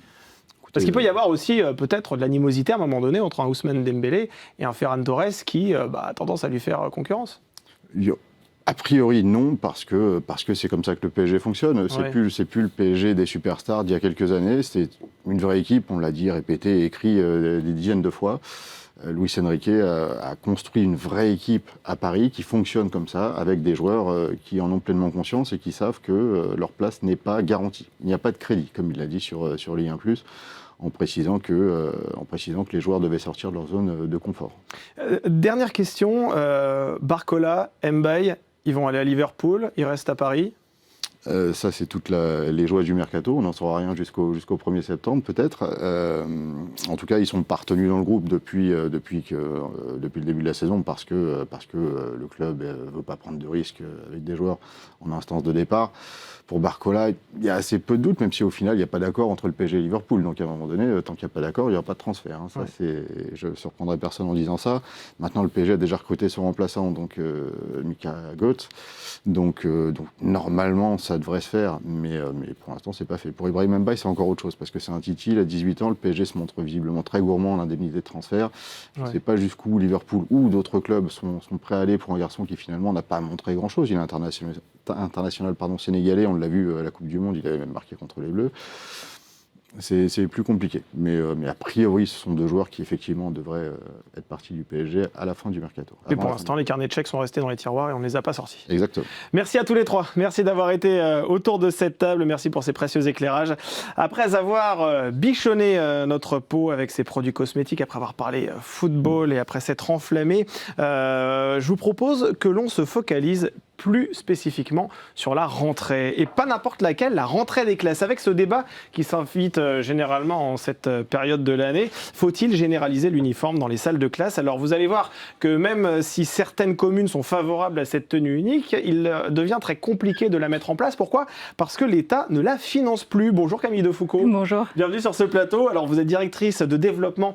Parce qu'il peut y avoir aussi peut-être de l'animosité à un moment donné entre un Ousmane Dembélé et un Ferran Torres qui a tendance à lui faire concurrence. A priori non, parce que c'est comme ça que le PSG fonctionne. C'est plus le PSG des superstars d'il y a quelques années. C'est une vraie équipe, on l'a dit, répété, écrit des dizaines de fois. Luis Enrique a construit une vraie équipe à Paris qui fonctionne comme ça, avec des joueurs qui en ont pleinement conscience et qui savent que leur place n'est pas garantie. Il n'y a pas de crédit, comme il l'a dit sur Ligue 1+. En précisant que les joueurs devaient sortir de leur zone de confort. Dernière question, Barcola, Mbaye, ils vont aller à Liverpool, ils restent à Paris? Ça, c'est toutes les joies du mercato. On n'en saura rien jusqu'au 1er septembre, peut-être. En tout cas, ils sont pas retenus dans le groupe depuis le début de la saison, parce que le club ne veut pas prendre de risques avec des joueurs en instance de départ. Pour Barcola, il y a assez peu de doutes, même si au final, il n'y a pas d'accord entre le PSG et Liverpool. Donc à un moment donné, tant qu'il n'y a pas d'accord, il n'y aura pas de transfert. Je ne surprendrai personne en disant ça. Maintenant, le PSG a déjà recruté son remplaçant, donc Mika Götze. Donc normalement, ça devrait se faire, mais pour l'instant, c'est pas fait. Pour Ibrahim Mbaye, c'est encore autre chose, parce que c'est un Titi, il a 18 ans, le PSG se montre visiblement très gourmand en indemnité de transfert. Je ne sais pas jusqu'où Liverpool ou d'autres clubs sont prêts à aller pour un garçon qui finalement n'a pas montré grand-chose. Il est international sénégalais, on l'a vu à la Coupe du Monde, il avait même marqué contre les Bleus. C'est plus compliqué. Mais a priori, ce sont 2 joueurs qui, effectivement, devraient être partis du PSG à la fin du mercato. Mais pour l'instant, les carnets de chèques sont restés dans les tiroirs et on ne les a pas sortis. Exactement. Merci à tous les 3. Merci d'avoir été autour de cette table. Merci pour ces précieux éclairages. Après avoir bichonné notre peau avec ces produits cosmétiques, après avoir parlé football et après s'être enflammé, je vous propose que l'on se focalise plus spécifiquement sur la rentrée. Et pas n'importe laquelle, la rentrée des classes. Avec ce débat qui s'invite généralement en cette période de l'année, faut-il généraliser l'uniforme dans les salles de classe? Alors vous allez voir que même si certaines communes sont favorables à cette tenue unique, il devient très compliqué de la mettre en place. Pourquoi? Parce que l'État ne la finance plus. Bonjour Camille Defoucault. Bonjour. Bienvenue sur ce plateau. Alors vous êtes directrice de développement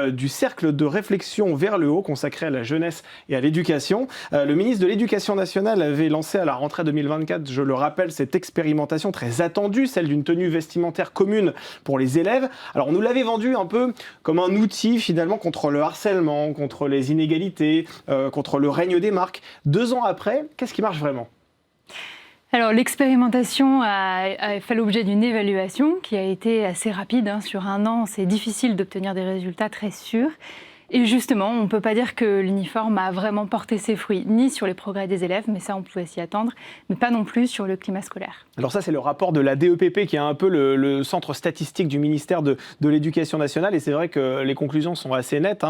du cercle de réflexion vers le haut consacré à la jeunesse et à l'éducation. Le ministre de l'Éducation nationale avait lancé à la rentrée 2024, je le rappelle, cette expérimentation très attendue, celle d'une tenue vestimentaire commune pour les élèves. Alors on nous l'avait vendu un peu comme un outil finalement contre le harcèlement, contre les inégalités, contre le règne des marques. 2 ans après, qu'est-ce qui marche vraiment ? Alors l'expérimentation a fait l'objet d'une évaluation qui a été assez rapide. Sur 1 an, c'est difficile d'obtenir des résultats très sûrs. Et justement, on ne peut pas dire que l'uniforme a vraiment porté ses fruits, ni sur les progrès des élèves, mais ça on pouvait s'y attendre, mais pas non plus sur le climat scolaire. Alors ça c'est le rapport de la DEPP qui est un peu le centre statistique du ministère de l'Éducation nationale, et c'est vrai que les conclusions sont assez nettes.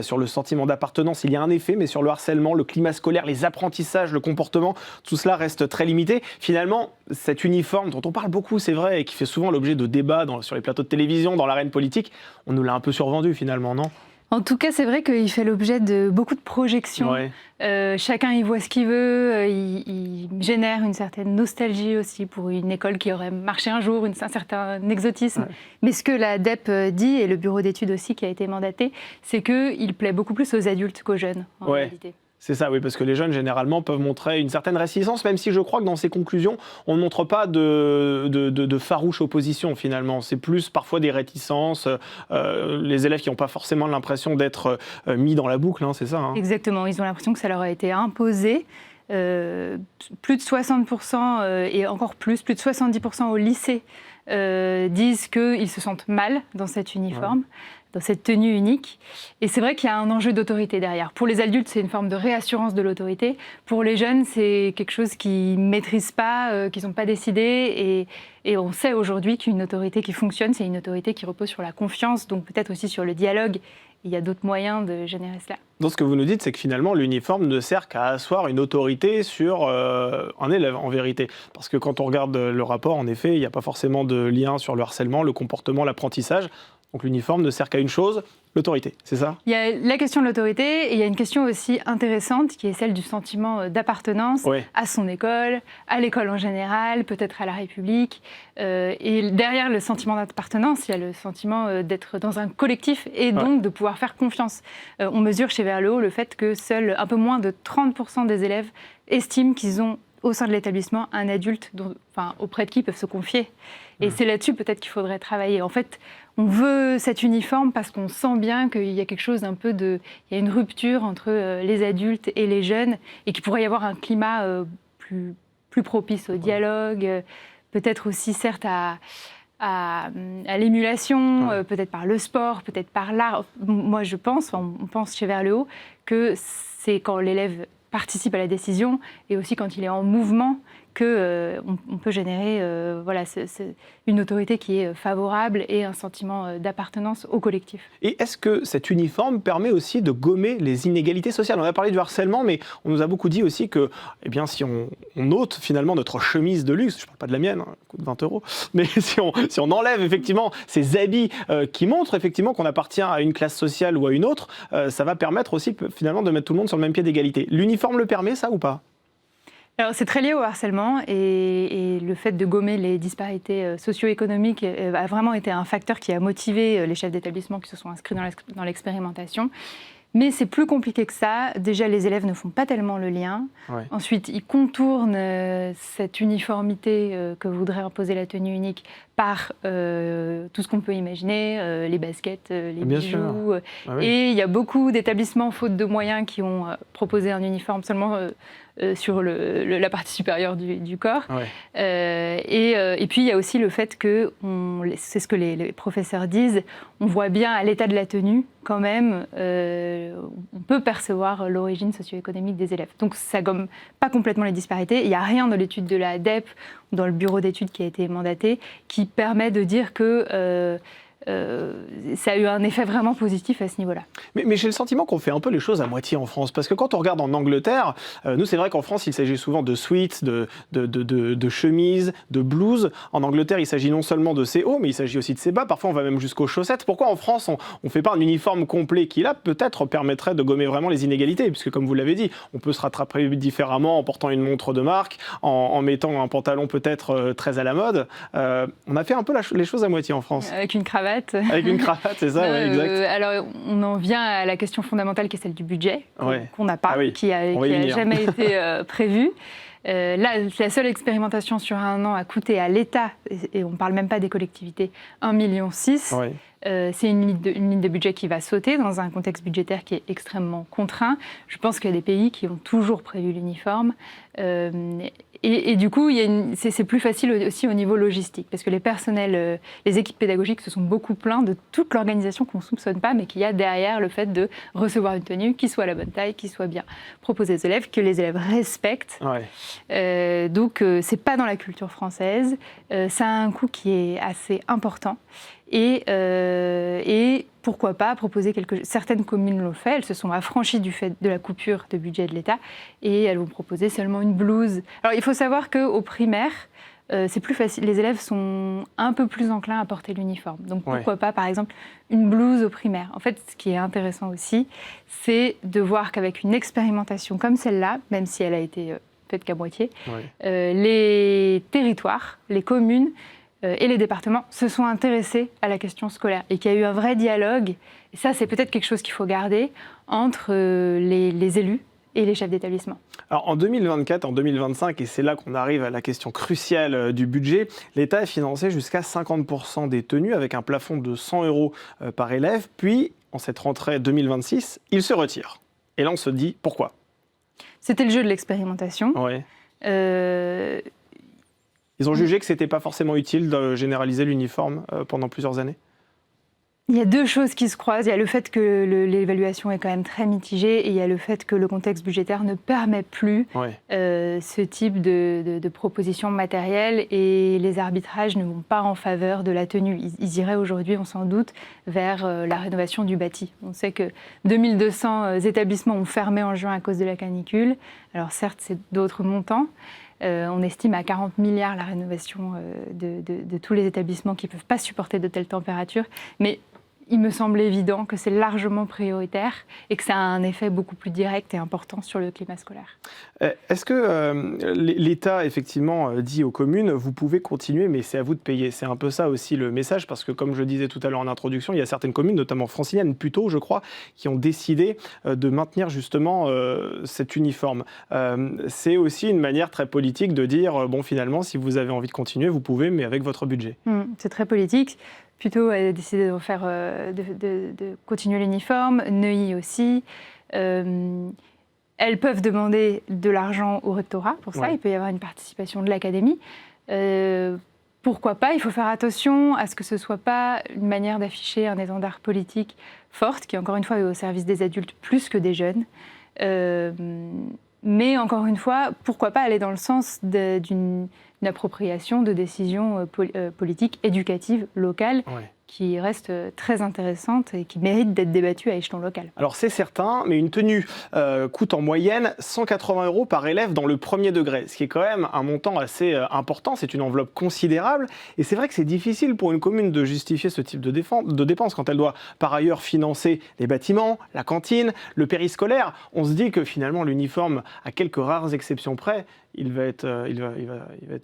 Sur le sentiment d'appartenance, il y a un effet, mais sur le harcèlement, le climat scolaire, les apprentissages, le comportement, tout cela reste très limité. Finalement, cet uniforme dont on parle beaucoup, c'est vrai, et qui fait souvent l'objet de débats sur les plateaux de télévision, dans l'arène politique, on nous l'a un peu survendu finalement, non ? En tout cas, c'est vrai qu'il fait l'objet de beaucoup de projections. Ouais. Chacun y voit ce qu'il veut, il génère une certaine nostalgie aussi pour une école qui aurait marché un jour, un certain exotisme. Ouais. Mais ce que la DEP dit, et le bureau d'études aussi qui a été mandaté, c'est qu'il plaît beaucoup plus aux adultes qu'aux jeunes, en réalité. C'est ça, oui, parce que les jeunes, généralement, peuvent montrer une certaine réticence, même si je crois que dans ces conclusions, on ne montre pas de farouche opposition, finalement. C'est plus parfois des réticences, les élèves qui n'ont pas forcément l'impression d'être mis dans la boucle, hein, c'est ça, hein. Exactement, ils ont l'impression que ça leur a été imposé. Plus de 60% et encore plus de 70% au lycée disent qu'ils se sentent mal dans cet uniforme. Ouais. Dans cette tenue unique. Et c'est vrai qu'il y a un enjeu d'autorité derrière. Pour les adultes, c'est une forme de réassurance de l'autorité. Pour les jeunes, c'est quelque chose qu'ils ne maîtrisent pas, qu'ils n'ont pas décidé. Et on sait aujourd'hui qu'une autorité qui fonctionne, c'est une autorité qui repose sur la confiance, donc peut-être aussi sur le dialogue. Il y a d'autres moyens de générer cela. Donc ce que vous nous dites, c'est que finalement, l'uniforme ne sert qu'à asseoir une autorité sur un élève, en vérité. Parce que quand on regarde le rapport, en effet, il n'y a pas forcément de lien sur le harcèlement, le comportement, l'apprentissage. Donc l'uniforme ne sert qu'à une chose, l'autorité, c'est ça ? Il y a la question de l'autorité et il y a une question aussi intéressante qui est celle du sentiment d'appartenance à son école, à l'école en général, peut-être à la République. Et derrière le sentiment d'appartenance, il y a le sentiment d'être dans un collectif et donc de pouvoir faire confiance. On mesure chez Vers le Haut le fait que seuls un peu moins de 30% des élèves estiment qu'ils ont au sein de l'établissement un adulte auprès de qui ils peuvent se confier. Et c'est là-dessus peut-être qu'il faudrait travailler. En fait, on veut cet uniforme parce qu'on sent bien qu'il y a quelque chose un peu de... Il y a une rupture entre les adultes et les jeunes et qu'il pourrait y avoir un climat plus propice au dialogue, peut-être aussi certes à l'émulation, peut-être par le sport, peut-être par l'art. Moi je pense, on pense chez Vers le Haut, que c'est quand l'élève participe à la décision et aussi quand il est en mouvement qu'on peut générer une autorité qui est favorable et un sentiment d'appartenance au collectif. Et est-ce que cet uniforme permet aussi de gommer les inégalités sociales ? On a parlé du harcèlement, mais on nous a beaucoup dit aussi que si on ôte finalement notre chemise de luxe, je ne parle pas de la mienne, elle coûte 20 €, mais si on enlève effectivement ces habits qui montrent effectivement qu'on appartient à une classe sociale ou à une autre, ça va permettre aussi finalement de mettre tout le monde sur le même pied d'égalité. L'uniforme le permet, ça, ou pas ? Alors, c'est très lié au harcèlement et le fait de gommer les disparités socio-économiques a vraiment été un facteur qui a motivé les chefs d'établissement qui se sont inscrits dans l'expérimentation. Mais c'est plus compliqué que ça. Déjà, les élèves ne font pas tellement le lien. Ouais. Ensuite, ils contournent cette uniformité que voudrait imposer la tenue unique par tout ce qu'on peut imaginer, les baskets, les bijoux. Et il y a beaucoup d'établissements, faute de moyens, qui ont proposé un uniforme seulement sur la partie supérieure du corps. Et puis, il y a aussi le fait que, c'est ce que les professeurs disent, on voit bien à l'état de la tenue, quand même, on peut percevoir l'origine socio-économique des élèves. Donc, ça gomme pas complètement les disparités. Il n'y a rien dans l'étude de la DEP, dans le bureau d'études qui a été mandaté, qui permet de dire que ça a eu un effet vraiment positif à ce niveau-là. Mais j'ai le sentiment qu'on fait un peu les choses à moitié en France, parce que quand on regarde en Angleterre, nous c'est vrai qu'en France il s'agit souvent de suites, de chemises, de blouses. En Angleterre il s'agit non seulement de ces hauts, mais il s'agit aussi de ces bas, parfois on va même jusqu'aux chaussettes. Pourquoi en France on ne fait pas un uniforme complet qui là peut-être permettrait de gommer vraiment les inégalités, puisque comme vous l'avez dit, on peut se rattraper différemment en portant une montre de marque, en mettant un pantalon peut-être très à la mode. On a fait un peu les choses à moitié en France. Avec une cravate. Avec une cravate, c'est ça, ouais, exact. Alors, on en vient à la question fondamentale qui est celle du budget, qu'on n'a pas, qui a jamais été prévue. Là, la seule expérimentation sur un an a coûté à l'État, et on ne parle même pas des collectivités, 1,6 million. C'est une ligne de budget qui va sauter dans un contexte budgétaire qui est extrêmement contraint. Je pense qu'il y a des pays qui ont toujours prévu l'uniforme. Et du coup, c'est plus facile aussi au niveau logistique, parce que les personnels, les équipes pédagogiques se sont beaucoup plaints de toute l'organisation qu'on ne soupçonne pas, mais qu'il y a derrière le fait de recevoir une tenue qui soit à la bonne taille, qui soit bien proposée aux élèves, que les élèves respectent. Donc, ce n'est pas dans la culture française. Ça a un coût qui est assez important. Et pourquoi pas proposer certaines communes l'ont fait, elles se sont affranchies du fait de la coupure de budget de l'État et elles vont proposer seulement une blouse. Alors il faut savoir qu'au primaire, c'est plus facile. Les élèves sont un peu plus enclins à porter l'uniforme. Donc pourquoi pas, par exemple, une blouse au primaire. En fait, ce qui est intéressant aussi, c'est de voir qu'avec une expérimentation comme celle-là, même si elle a été faite qu'à moitié, les territoires, les communes et les départements se sont intéressés à la question scolaire et qu'il y a eu un vrai dialogue. Et ça, c'est peut-être quelque chose qu'il faut garder entre les élus et les chefs d'établissement. Alors en 2024, en 2025, et c'est là qu'on arrive à la question cruciale du budget, l'État a financé jusqu'à 50% des tenues avec un plafond de 100 € par élève. Puis, en cette rentrée 2026, il se retire. Et là, on se dit pourquoi ? C'était le jeu de l'expérimentation. Ouais. Ils ont jugé que ce n'était pas forcément utile de généraliser l'uniforme pendant plusieurs années ? Il y a deux choses qui se croisent. Il y a le fait que l'évaluation est quand même très mitigée et il y a le fait que le contexte budgétaire ne permet plus ce type de propositions matérielles et les arbitrages ne vont pas en faveur de la tenue. Ils iraient aujourd'hui, on s'en doute, vers la rénovation du bâti. On sait que 2200 établissements ont fermé en juin à cause de la canicule. Alors certes, c'est d'autres montants. On estime à 40 milliards la rénovation de tous les établissements qui ne peuvent pas supporter de telles températures. Mais il me semble évident que c'est largement prioritaire et que ça a un effet beaucoup plus direct et important sur le climat scolaire. Est-ce que l'État, effectivement, dit aux communes, vous pouvez continuer, mais c'est à vous de payer ? C'est un peu ça aussi le message, parce que comme je disais tout à l'heure en introduction, il y a certaines communes, notamment franciliennes, plutôt, je crois, qui ont décidé de maintenir justement cet uniforme. C'est aussi une manière très politique de dire, bon, finalement, si vous avez envie de continuer, vous pouvez, mais avec votre budget. C'est très politique. Plutôt, elle a décidé de continuer l'uniforme, Neuilly aussi. Elles peuvent demander de l'argent au rectorat pour ça, il peut y avoir une participation de l'académie. Pourquoi pas ? Il faut faire attention à ce que ce ne soit pas une manière d'afficher un étendard politique forte, qui encore une fois est au service des adultes plus que des jeunes. Mais encore une fois, pourquoi pas aller dans le sens d'une appropriation de décisions politiques, éducatives, locales, qui reste très intéressante et qui mérite d'être débattue à échelon local. Alors c'est certain, mais une tenue coûte en moyenne 180 € par élève dans le premier degré, ce qui est quand même un montant assez important, c'est une enveloppe considérable, et c'est vrai que c'est difficile pour une commune de justifier ce type de dépenses quand elle doit par ailleurs financer les bâtiments, la cantine, le périscolaire. On se dit que finalement l'uniforme, à quelques rares exceptions près, il va être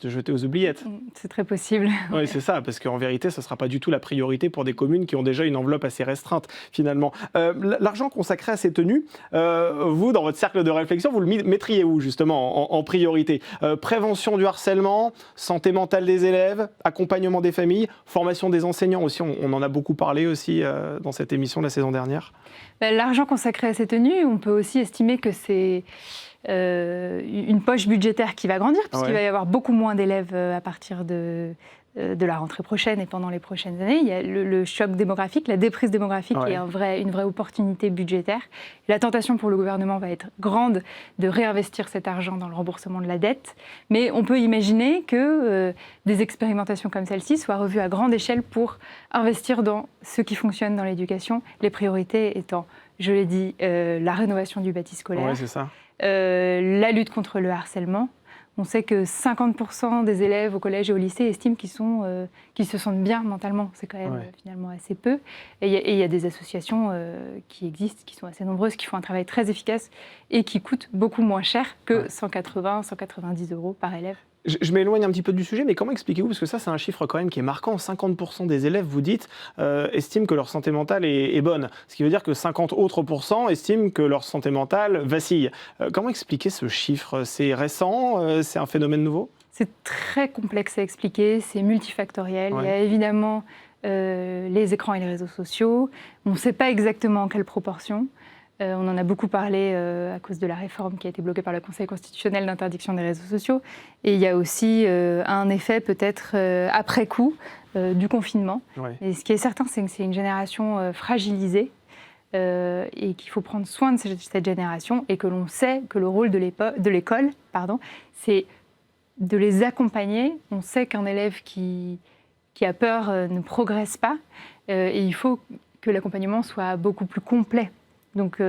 jeté aux oubliettes. C'est très possible. Oui, c'est ça, parce qu'en vérité, ce ne sera pas du tout la priorité pour des communes qui ont déjà une enveloppe assez restreinte, finalement. L'argent consacré à ces tenues, vous, dans votre cercle de réflexion, vous le mettriez où, justement, en priorité ? Prévention du harcèlement, santé mentale des élèves, accompagnement des familles, formation des enseignants aussi, on en a beaucoup parlé aussi dans cette émission de la saison dernière. L'argent consacré à ces tenues, on peut aussi estimer que c'est une poche budgétaire qui va grandir, puisqu'il va y avoir beaucoup moins d'élèves à partir de la rentrée prochaine et pendant les prochaines années. Il y a le choc démographique, la déprise démographique qui est une vraie opportunité budgétaire. Et la tentation pour le gouvernement va être grande de réinvestir cet argent dans le remboursement de la dette. Mais on peut imaginer que des expérimentations comme celle-ci soient revues à grande échelle pour investir dans ce qui fonctionne dans l'éducation, les priorités étant, je l'ai dit, la rénovation du bâti scolaire. Oui, c'est ça. La lutte contre le harcèlement. On sait que 50% des élèves au collège et au lycée estiment qu'ils se sentent bien mentalement. C'est quand même finalement assez peu. Et il y a des associations qui existent, qui sont assez nombreuses, qui font un travail très efficace et qui coûtent beaucoup moins cher que 180, 190 € par élève. Je m'éloigne un petit peu du sujet, mais comment expliquez-vous, parce que ça c'est un chiffre quand même qui est marquant, 50% des élèves, vous dites, estiment que leur santé mentale est bonne, ce qui veut dire que 50 autres % estiment que leur santé mentale vacille. Comment expliquer ce chiffre ? C'est récent ? C'est un phénomène nouveau ? C'est très complexe à expliquer, c'est multifactoriel. Il y a évidemment les écrans et les réseaux sociaux, on ne sait pas exactement en quelle proportion. On en a beaucoup parlé à cause de la réforme qui a été bloquée par le Conseil constitutionnel d'interdiction des réseaux sociaux. Et il y a aussi un effet peut-être après coup du confinement. Et ce qui est certain, c'est que c'est une génération fragilisée et qu'il faut prendre soin de cette génération et que l'on sait que le rôle de l'école, c'est de les accompagner. On sait qu'un élève qui a peur ne progresse pas et il faut que l'accompagnement soit beaucoup plus complet. Donc,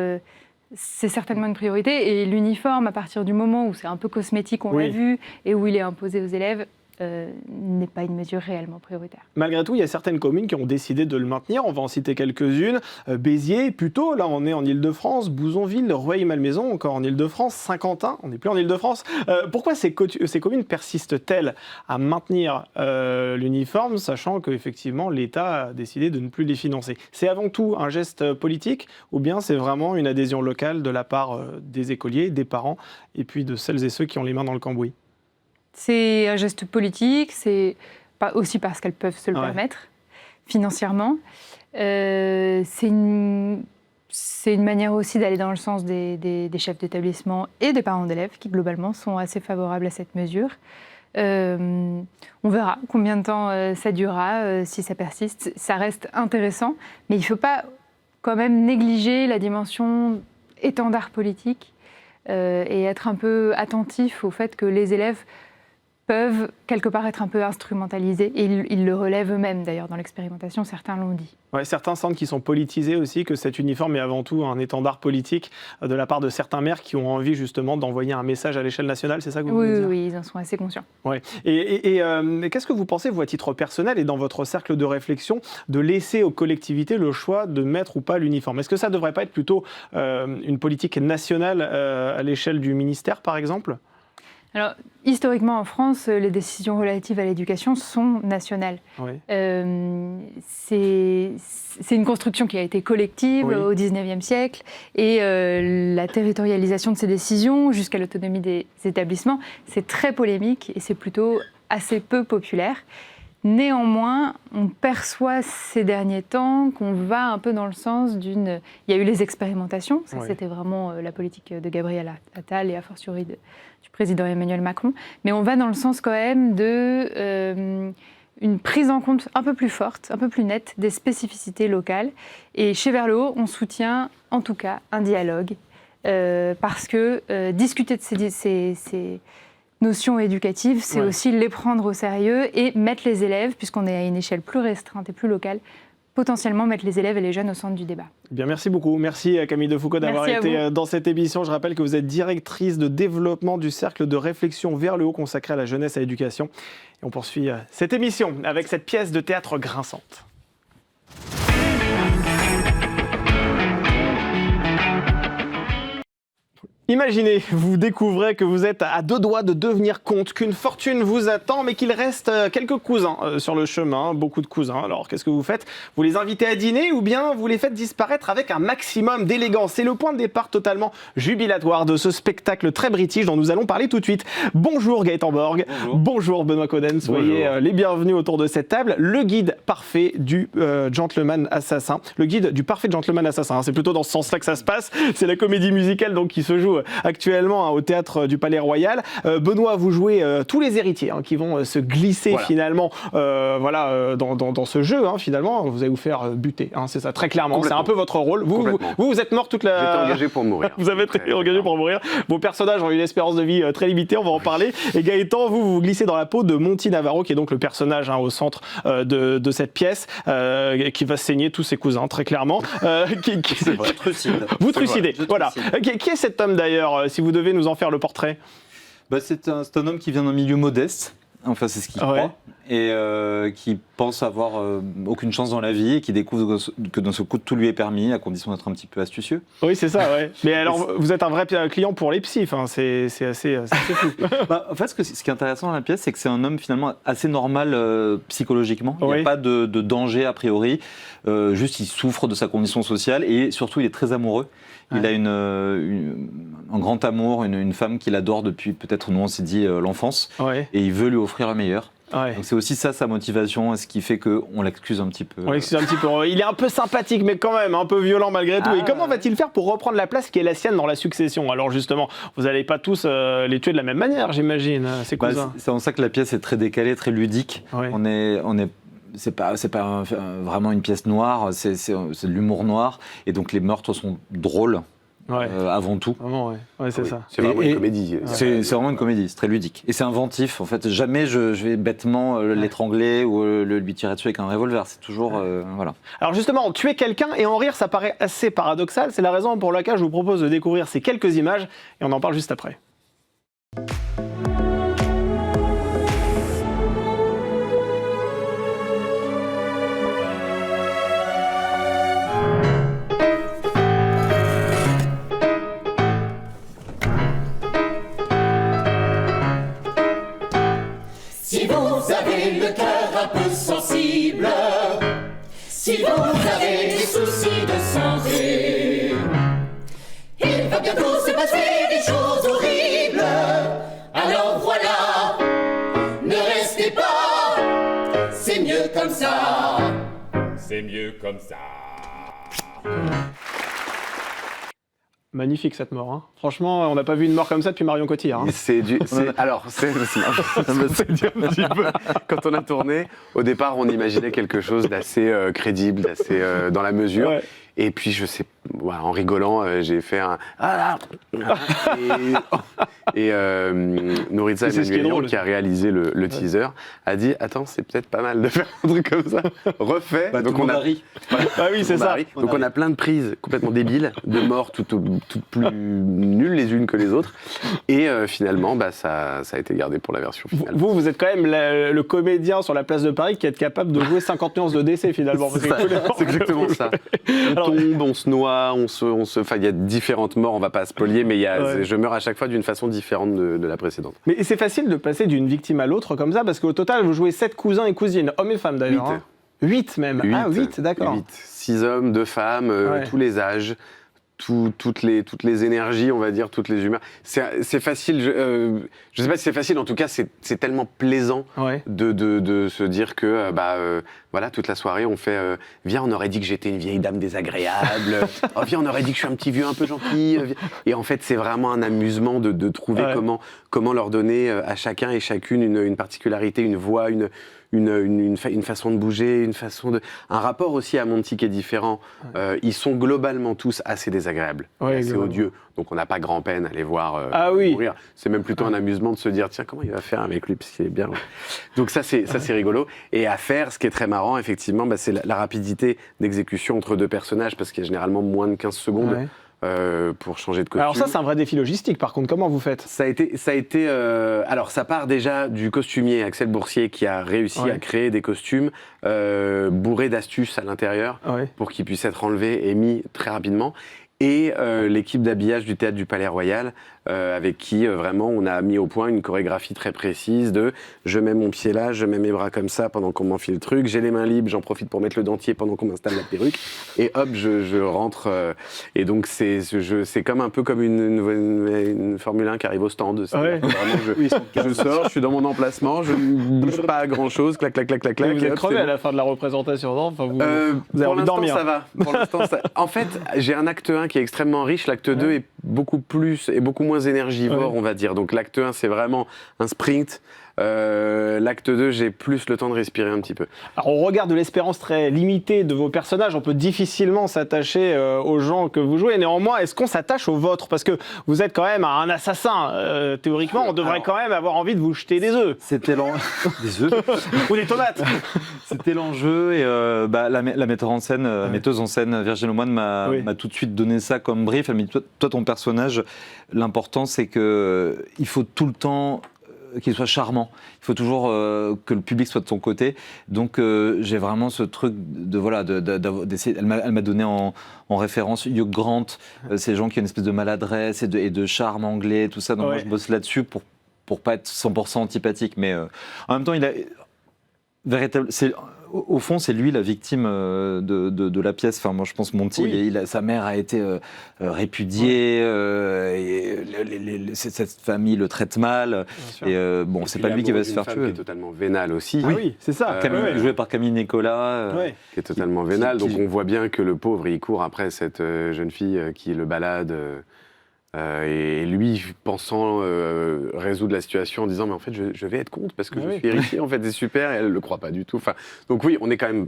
c'est certainement une priorité. Et l'uniforme, à partir du moment où c'est un peu cosmétique, on l'a vu, et où il est imposé aux élèves, n'est pas une mesure réellement prioritaire. Malgré tout, il y a certaines communes qui ont décidé de le maintenir. On va en citer quelques-unes. Béziers, plutôt, là on est en Ile-de-France. Bouzonville, Rueil-Malmaison, encore en Ile-de-France. Saint-Quentin, on n'est plus en Ile-de-France. Pourquoi ces communes persistent-elles à maintenir l'uniforme, sachant qu'effectivement l'État a décidé de ne plus les financer? C'est avant tout un geste politique ou bien c'est vraiment une adhésion locale de la part des écoliers, des parents et puis de celles et ceux qui ont les mains dans le cambouis? C'est un geste politique, c'est aussi parce qu'elles peuvent se le permettre financièrement. C'est une manière aussi d'aller dans le sens des chefs d'établissement et des parents d'élèves qui globalement sont assez favorables à cette mesure. On verra combien de temps ça durera, si ça persiste. Ça reste intéressant, mais il ne faut pas quand même négliger la dimension étendard politique et être un peu attentif au fait que les élèves peuvent quelque part être un peu instrumentalisés. Et ils le relèvent eux-mêmes d'ailleurs dans l'expérimentation, certains l'ont dit. Ouais, certains sentent qu'ils sont politisés aussi, que cet uniforme est avant tout un étendard politique de la part de certains maires qui ont envie justement d'envoyer un message à l'échelle nationale, c'est ça que vous voulez dire? Oui, ils en sont assez conscients. Ouais. Et qu'est-ce que vous pensez, vous, à titre personnel et dans votre cercle de réflexion, de laisser aux collectivités le choix de mettre ou pas l'uniforme? Est-ce que ça ne devrait pas être plutôt une politique nationale à l'échelle du ministère, par exemple? Alors, historiquement, en France, les décisions relatives à l'éducation sont nationales. Oui. C'est une construction qui a été collective au XIXe siècle et la territorialisation de ces décisions jusqu'à l'autonomie des établissements, c'est très polémique et c'est plutôt assez peu populaire. Néanmoins, on perçoit ces derniers temps qu'on va un peu dans le sens d'une... Il y a eu les expérimentations, ça c'était vraiment la politique de Gabriel Attal et a fortiori du président Emmanuel Macron, mais on va dans le sens quand même de une prise en compte un peu plus forte, un peu plus nette des spécificités locales. Et chez Vers le Haut, on soutient en tout cas un dialogue parce que discuter de ces notions éducatives, c'est aussi les prendre au sérieux et mettre les élèves, puisqu'on est à une échelle plus restreinte et plus locale, potentiellement mettre les élèves et les jeunes au centre du débat. Bien, merci beaucoup. Merci Camille Defoucauld d'avoir été dans cette émission. Je rappelle que vous êtes directrice de développement du cercle de réflexion Vers le Haut consacré à la jeunesse et à l'éducation. Et on poursuit cette émission avec cette pièce de théâtre grinçante. Imaginez, vous découvrez que vous êtes à deux doigts de devenir comte, qu'une fortune vous attend, mais qu'il reste quelques cousins sur le chemin, beaucoup de cousins. Alors, qu'est-ce que vous faites? Vous les invitez à dîner ou bien vous les faites disparaître avec un maximum d'élégance? C'est le point de départ totalement jubilatoire de ce spectacle très british dont nous allons parler tout de suite. Bonjour Gaëtan Borg. Bonjour Benoît Coden. Soyez les bienvenus autour de cette table. Le guide parfait du gentleman assassin. Le guide du parfait gentleman assassin. C'est plutôt dans ce sens-là que ça se passe. C'est la comédie musicale donc qui se joue actuellement au théâtre du Palais Royal. Benoît, vous jouez tous les héritiers qui vont se glisser finalement dans ce jeu. Finalement, vous allez vous faire buter. C'est ça, très clairement. C'est un peu votre rôle. Vous êtes mort toute la... J'étais engagé pour mourir. Vous avez été engagé pour mourir. Vos personnages ont une espérance de vie très limitée, on va en parler. Et Gaëtan, vous glissez dans la peau de Monty Navarro, qui est donc le personnage au centre de cette pièce, qui va saigner tous ses cousins, très clairement. C'est vrai. Vous trucidez. Voilà. Qui est cet homme d'ailleurs, si vous devez nous en faire le portrait? C'est un homme qui vient d'un milieu modeste, enfin c'est ce qu'il croit, et qui pense avoir aucune chance dans la vie et qui découvre que dans ce coup tout lui est permis, à condition d'être un petit peu astucieux. Oui, c'est ça, ouais. Mais alors, vous êtes un vrai client pour les psys, c'est assez fou. En fait, ce qui est intéressant dans la pièce, c'est que c'est un homme finalement assez normal psychologiquement. Il n'y a pas de danger a priori, juste il souffre de sa condition sociale et surtout il est très amoureux. Il a un grand amour, une femme qu'il adore depuis peut-être, nous on s'est dit, l'enfance, et il veut lui offrir le meilleur. Donc c'est aussi ça sa motivation, ce qui fait qu'on l'excuse un petit peu. On l'excuse un petit peu. Il est un peu sympathique, mais quand même un peu violent malgré tout. Et comment va-t-il faire pour reprendre la place qui est la sienne dans la succession? Alors justement, vous n'allez pas tous les tuer de la même manière, j'imagine, ces cousins. C'est en ça que la pièce est très décalée, très ludique. C'est pas vraiment une pièce noire, c'est de l'humour noir, et donc les meurtres sont drôles. Avant tout. Vraiment, c'est ça. C'est vraiment une comédie. C'est vraiment une comédie, c'est très ludique. Et c'est inventif, en fait. Jamais je vais bêtement l'étrangler ou lui tirer dessus avec un revolver. C'est toujours... voilà. Alors justement, tuer quelqu'un et en rire, ça paraît assez paradoxal. C'est la raison pour laquelle je vous propose de découvrir ces quelques images et on en parle juste après. vous avez le cœur un peu sensible, si vous avez des soucis de santé, il va bientôt se passer des choses horribles. Alors voilà, ne restez pas, c'est mieux comme ça. C'est mieux comme ça. Magnifique cette mort. Hein. Franchement, on n'a pas vu une mort comme ça depuis Marion Cotillard. Hein. C'est dur un petit peu. Quand on a tourné, au départ, on imaginait quelque chose d'assez crédible, d'assez dans la mesure. Ouais. Et puis, je sais, en rigolant, j'ai fait un et Nouritza Emmanuel, qui a réalisé le teaser, a dit attends, c'est peut-être pas mal de faire un truc comme ça. Refait. Donc on a ri. Oui, c'est ça. Donc on a plein de prises complètement débiles, de morts toutes plus nulles les unes que les autres. Et finalement, ça a été gardé pour la version finale. Vous êtes quand même le comédien sur la place de Paris qui est capable de jouer 50 nuances de décès finalement. C'est exactement ça. On tombe, on se noie, il y a différentes morts, on va pas spolier, mais je meurs à chaque fois d'une façon différente de la précédente. Mais c'est facile de passer d'une victime à l'autre comme ça, parce qu'au total, vous jouez 7 cousins et cousines, hommes et femmes d'ailleurs. 8 même. 8, d'accord. 8. 6 hommes, 2 femmes, tous les âges. Toutes les énergies, on va dire, toutes les humeurs. C'est facile, je sais pas si c'est facile, en tout cas, c'est tellement plaisant de se dire que, voilà, toute la soirée, on fait viens, on aurait dit que j'étais une vieille dame désagréable, oh, viens, on aurait dit que je suis un petit vieux un peu gentil. Et en fait, c'est vraiment un amusement de trouver comment leur donner à chacun et chacune une particularité, une voix, une façon de bouger, un rapport aussi à Monty qui est différent. Ils sont globalement tous assez désagréables, assez odieux. Donc on n'a pas grand-peine à les voir mourir. C'est même plutôt un amusement de se dire tiens, comment il va faire avec lui parce qu'il est bien. Donc ça c'est rigolo. Et à faire, ce qui est très marrant effectivement, c'est la rapidité d'exécution entre 2 personnages parce qu'il y a généralement moins de 15 secondes. Pour changer de costume. Alors ça, c'est un vrai défi logistique, par contre. Comment vous faites ? Ça a été alors, ça part déjà du costumier Axel Boursier qui a réussi à créer des costumes bourrés d'astuces à l'intérieur pour qu'ils puissent être enlevés et mis très rapidement. Et l'équipe d'habillage du Théâtre du Palais Royal, avec qui vraiment on a mis au point une chorégraphie très précise de je mets mon pied là, je mets mes bras comme ça pendant qu'on m'enfile le truc, j'ai les mains libres, j'en profite pour mettre le dentier pendant qu'on m'installe la perruque, et hop, je rentre. Et donc c'est comme un peu comme une Formule 1 qui arrive au stand. Vraiment, je sors, je suis dans mon emplacement, je ne bouge pas à grand chose, clac, clac, clac, clac, clac. Vous êtes crevé à la fin de la représentation, non ? Enfin, vous avez pour envie de dormir. Ça va. Pour l'instant, ça... En fait, j'ai un acte 1 qui est extrêmement riche, l'acte 2 est beaucoup moins énergivore, on va dire. Donc l'acte 1, c'est vraiment un sprint. L'acte 2, j'ai plus le temps de respirer un petit peu. Alors, on regarde de l'espérance très limitée de vos personnages. On peut difficilement s'attacher aux gens que vous jouez. Néanmoins, est-ce qu'on s'attache aux vôtres ? Parce que vous êtes quand même un assassin. Théoriquement, on devrait quand même avoir envie de vous jeter des œufs. C'était des œufs ou des tomates. C'était l'enjeu. Et la metteuse en scène, Virginie Lemoine, m'a tout de suite donné ça comme brief. Elle m'a dit, toi, ton personnage, l'important, c'est qu'il faut tout le temps qu'il soit charmant. Il faut toujours que le public soit de son côté. Donc j'ai vraiment ce truc d'essayer. Elle m'a donné en référence Hugh Grant, ces gens qui ont une espèce de maladresse et de charme anglais, tout ça. Donc moi je bosse là-dessus pour pas être 100% antipathique. Mais en même temps, il a au fond, c'est lui la victime de la pièce. Enfin, moi, je pense Monty, sa mère a été répudiée, cette famille le traite mal. Et c'est pas lui qui va se faire tuer. Qui est totalement vénale aussi. Oui, c'est ça. Joué par Camille Nicolas. Qui est totalement vénale. Donc on voit bien que le pauvre, il court après cette jeune fille qui le balade. Et lui, pensant résoudre la situation en disant mais en fait je vais être contre parce que je suis héritier, en fait c'est super, et elle le croit pas du tout. Enfin, donc oui, on est quand même,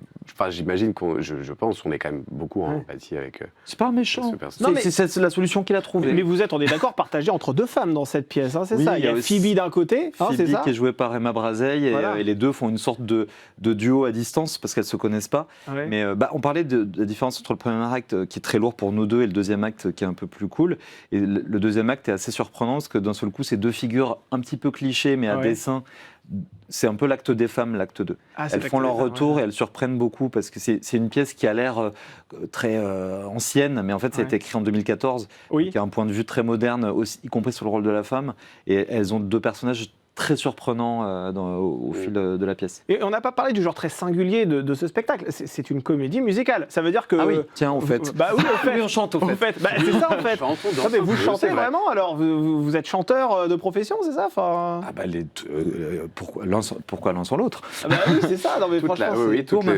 j'imagine je pense on est quand même beaucoup en empathie avec. C'est pas un méchant. C'est la solution qu'il a trouvée. Mais vous êtes, on est d'accord, partagé entre 2 femmes dans cette pièce, hein, c'est ça. Il y a Phoebe d'un côté, c'est ça, qui est jouée par Emma Brazeil, et les deux font une sorte de duo à distance parce qu'elles se connaissent pas. Mais on parlait de la différence entre le premier acte qui est très lourd pour nous deux et le deuxième acte qui est un peu plus cool. Et le deuxième acte est assez surprenant parce que d'un seul coup, c'est 2 figures un petit peu clichés mais à dessin. C'est un peu l'acte des femmes, l'acte 2. Elles font leur retour et elles surprennent beaucoup parce que c'est une pièce qui a l'air très ancienne, mais en fait, ça a été écrit en 2014, qui a un point de vue très moderne, aussi, y compris sur le rôle de la femme. Et elles ont 2 personnages très surprenant au fil de la pièce. Et on n'a pas parlé du genre très singulier de ce spectacle. C'est une comédie musicale. Ça veut dire que... Ah oui, tiens, au fait. Bah oui, au fait. Oui, on chante, au fait. Bah, c'est ça, en fait. Mais vous chantez vraiment, alors vous êtes chanteur de profession, c'est ça enfin... Ah bah, pourquoi l'un sans l'autre? Ah bah oui, c'est ça. Non, mais franchement,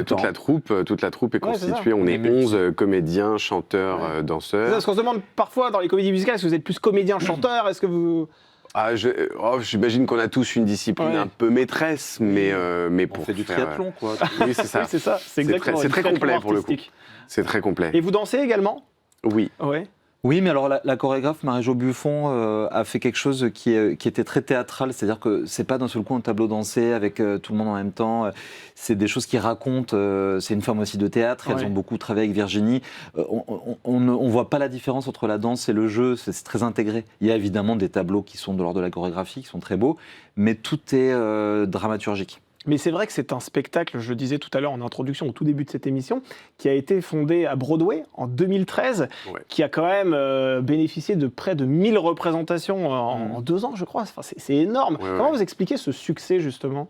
toute la troupe est constituée. On est 11 comédiens, chanteurs, danseurs. Parce qu'on se demande parfois dans les comédies musicales, est-ce que vous êtes plus comédien, chanteur? Est-ce que vous... J'imagine qu'on a tous une discipline un peu maîtresse, mais pour on fait du triathlon, quoi. Oui, c'est ça. Oui, c'est ça. C'est exactement. C'est très complet pour le coup. C'est très complet. Et vous dansez également? Oui. Ouais. Oui, mais alors la chorégraphe Marie-Jo Buffon a fait quelque chose qui était très théâtral, c'est-à-dire que c'est pas d'un seul coup un tableau dansé avec tout le monde en même temps, c'est des choses qui racontent, c'est une femme aussi de théâtre, elles ont beaucoup travaillé avec Virginie, on voit pas la différence entre la danse et le jeu, c'est très intégré. Il y a évidemment des tableaux qui sont de l'ordre de la chorégraphie, qui sont très beaux, mais tout est dramaturgique. Mais c'est vrai que c'est un spectacle, je le disais tout à l'heure en introduction, au tout début de cette émission, qui a été fondé à Broadway en 2013, qui a quand même bénéficié de près de 1000 représentations en 2 ans, je crois. Enfin, c'est énorme. Comment vous expliquez ce succès, justement ?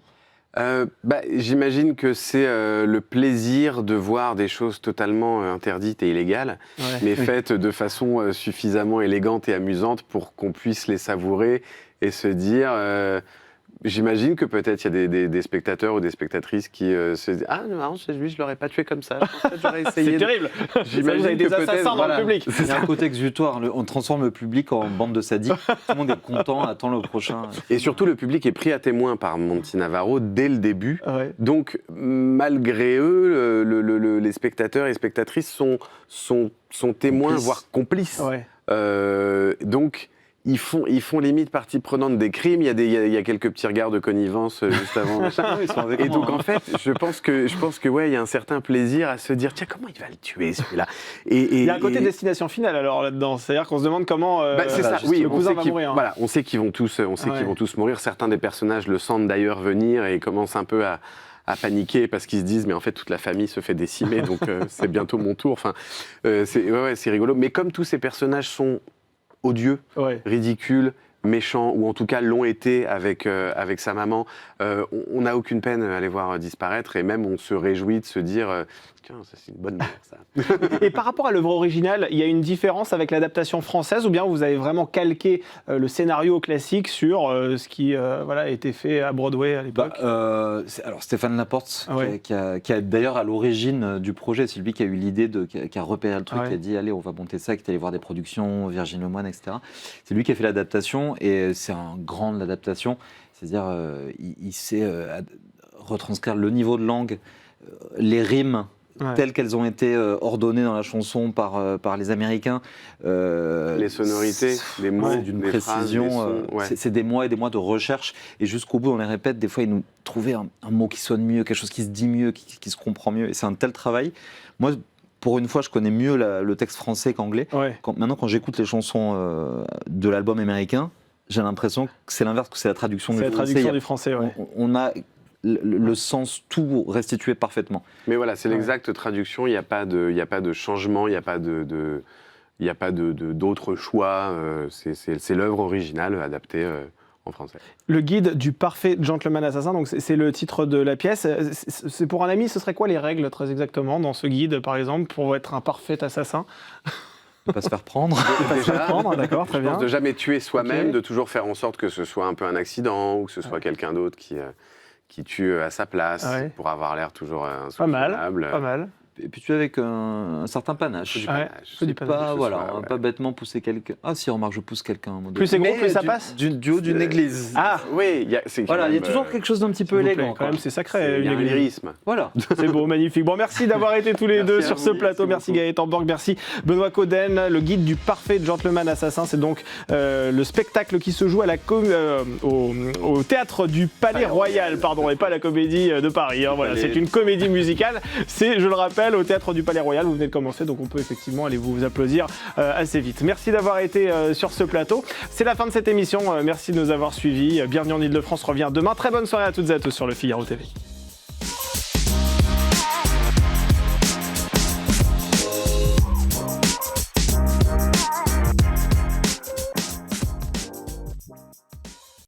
J'imagine que c'est le plaisir de voir des choses totalement interdites et illégales, mais faites de façon suffisamment élégante et amusante pour qu'on puisse les savourer et se dire... J'imagine que peut-être il y a des spectateurs ou des spectatrices qui se disent « Ah, non, lui, je l'aurais pas tué comme ça. J'aurais essayé. » C'est terrible. J'imagine vous avez des assassins dans le public. Il y a un côté exutoire. On transforme le public en bande de sadiques. Tout le monde est content, attend le prochain. Et surtout, le public est pris à témoin par Monty Navarro dès le début. Donc, malgré eux, les spectateurs et les spectatrices sont témoins, voire complices. Donc... Ils font limite partie prenante des crimes. Il y a quelques petits regards de connivence juste avant. Et donc en fait, je pense que il y a un certain plaisir à se dire tiens, comment il va le tuer celui-là. Il y a un côté destination finale alors là-dedans. C'est-à-dire qu'on se demande comment. C'est ça. Oui, le cousin va mourir. Voilà, on sait qu'ils vont tous mourir. Certains des personnages le sentent d'ailleurs venir et commencent un peu à paniquer parce qu'ils se disent mais en fait toute la famille se fait décimer donc c'est bientôt mon tour. Enfin, c'est rigolo. Mais comme tous ces personnages sont odieux, ridicules, méchants, ou en tout cas l'ont été avec sa maman, on n'a aucune peine à les voir disparaître, et même on se réjouit de se dire tiens, ça c'est une bonne mère, ça. Et par rapport à l'œuvre originale, il y a une différence avec l'adaptation française, ou bien vous avez vraiment calqué le scénario classique sur ce qui a été fait à Broadway à l'époque? Alors Stéphane Laporte, qui a d'ailleurs à l'origine du projet, c'est lui qui a eu l'idée, qui a repéré le truc, qui a dit allez, on va monter ça, qui est allé voir des productions, Virginie Lemoine, etc. C'est lui qui a fait l'adaptation, et c'est un grand de l'adaptation, c'est-à-dire il sait retranscrire le niveau de langue, les rimes, telles qu'elles ont été ordonnées dans la chanson par les Américains. Les sonorités, les mots, d'une précision. C'est des mois et des mois de recherche. Et jusqu'au bout, on les répète. Des fois, ils nous trouvaient un mot qui sonne mieux, quelque chose qui se dit mieux, qui se comprend mieux. Et c'est un tel travail. Moi, pour une fois, je connais mieux le texte français qu'anglais. Maintenant, quand j'écoute les chansons de l'album américain, j'ai l'impression que c'est l'inverse, que c'est la traduction du français. C'est la traduction du français, on a le sens tout restitué parfaitement. Mais voilà, c'est l'exacte traduction, il n'y a pas de changement, il n'y a pas d'autre choix, c'est l'œuvre originale adaptée en français. Le guide du parfait gentleman assassin, donc c'est le titre de la pièce. C'est pour un ami, ce serait quoi les règles très exactement dans ce guide, par exemple, pour être un parfait assassin? De ne pas se faire prendre. D'accord, très bien. De jamais tuer soi-même, de toujours faire en sorte que ce soit un peu un accident ou que ce soit quelqu'un d'autre qui tue à sa place pour avoir l'air toujours insoupçonnable. Pas mal. Et puis tu es avec un certain panache. Pas bêtement pousser quelqu'un. Ah si, remarque, je pousse quelqu'un. Plus c'est gros, plus ça passe. Du haut d'une église. Ah oui, il y a toujours quelque chose d'un petit peu élégant. Quand même, c'est sacré. Il y a un lyrisme. Voilà. C'est beau, magnifique. Bon, merci d'avoir été tous les deux sur ce plateau. Merci Gaëtan Borg, merci Benoît Coden. Le guide du parfait gentleman assassin, c'est donc le spectacle qui se joue à au théâtre du Palais Royal, et pas la Comédie de Paris. Voilà, c'est une comédie musicale. C'est, je le rappelle, au théâtre du Palais Royal. Vous venez de commencer, donc on peut effectivement aller vous applaudir assez vite. Merci d'avoir été sur ce plateau. C'est la fin de cette émission. Merci de nous avoir suivis. Bienvenue en Ile-de-France revient demain. Très bonne soirée à toutes et à tous sur le Figaro TV.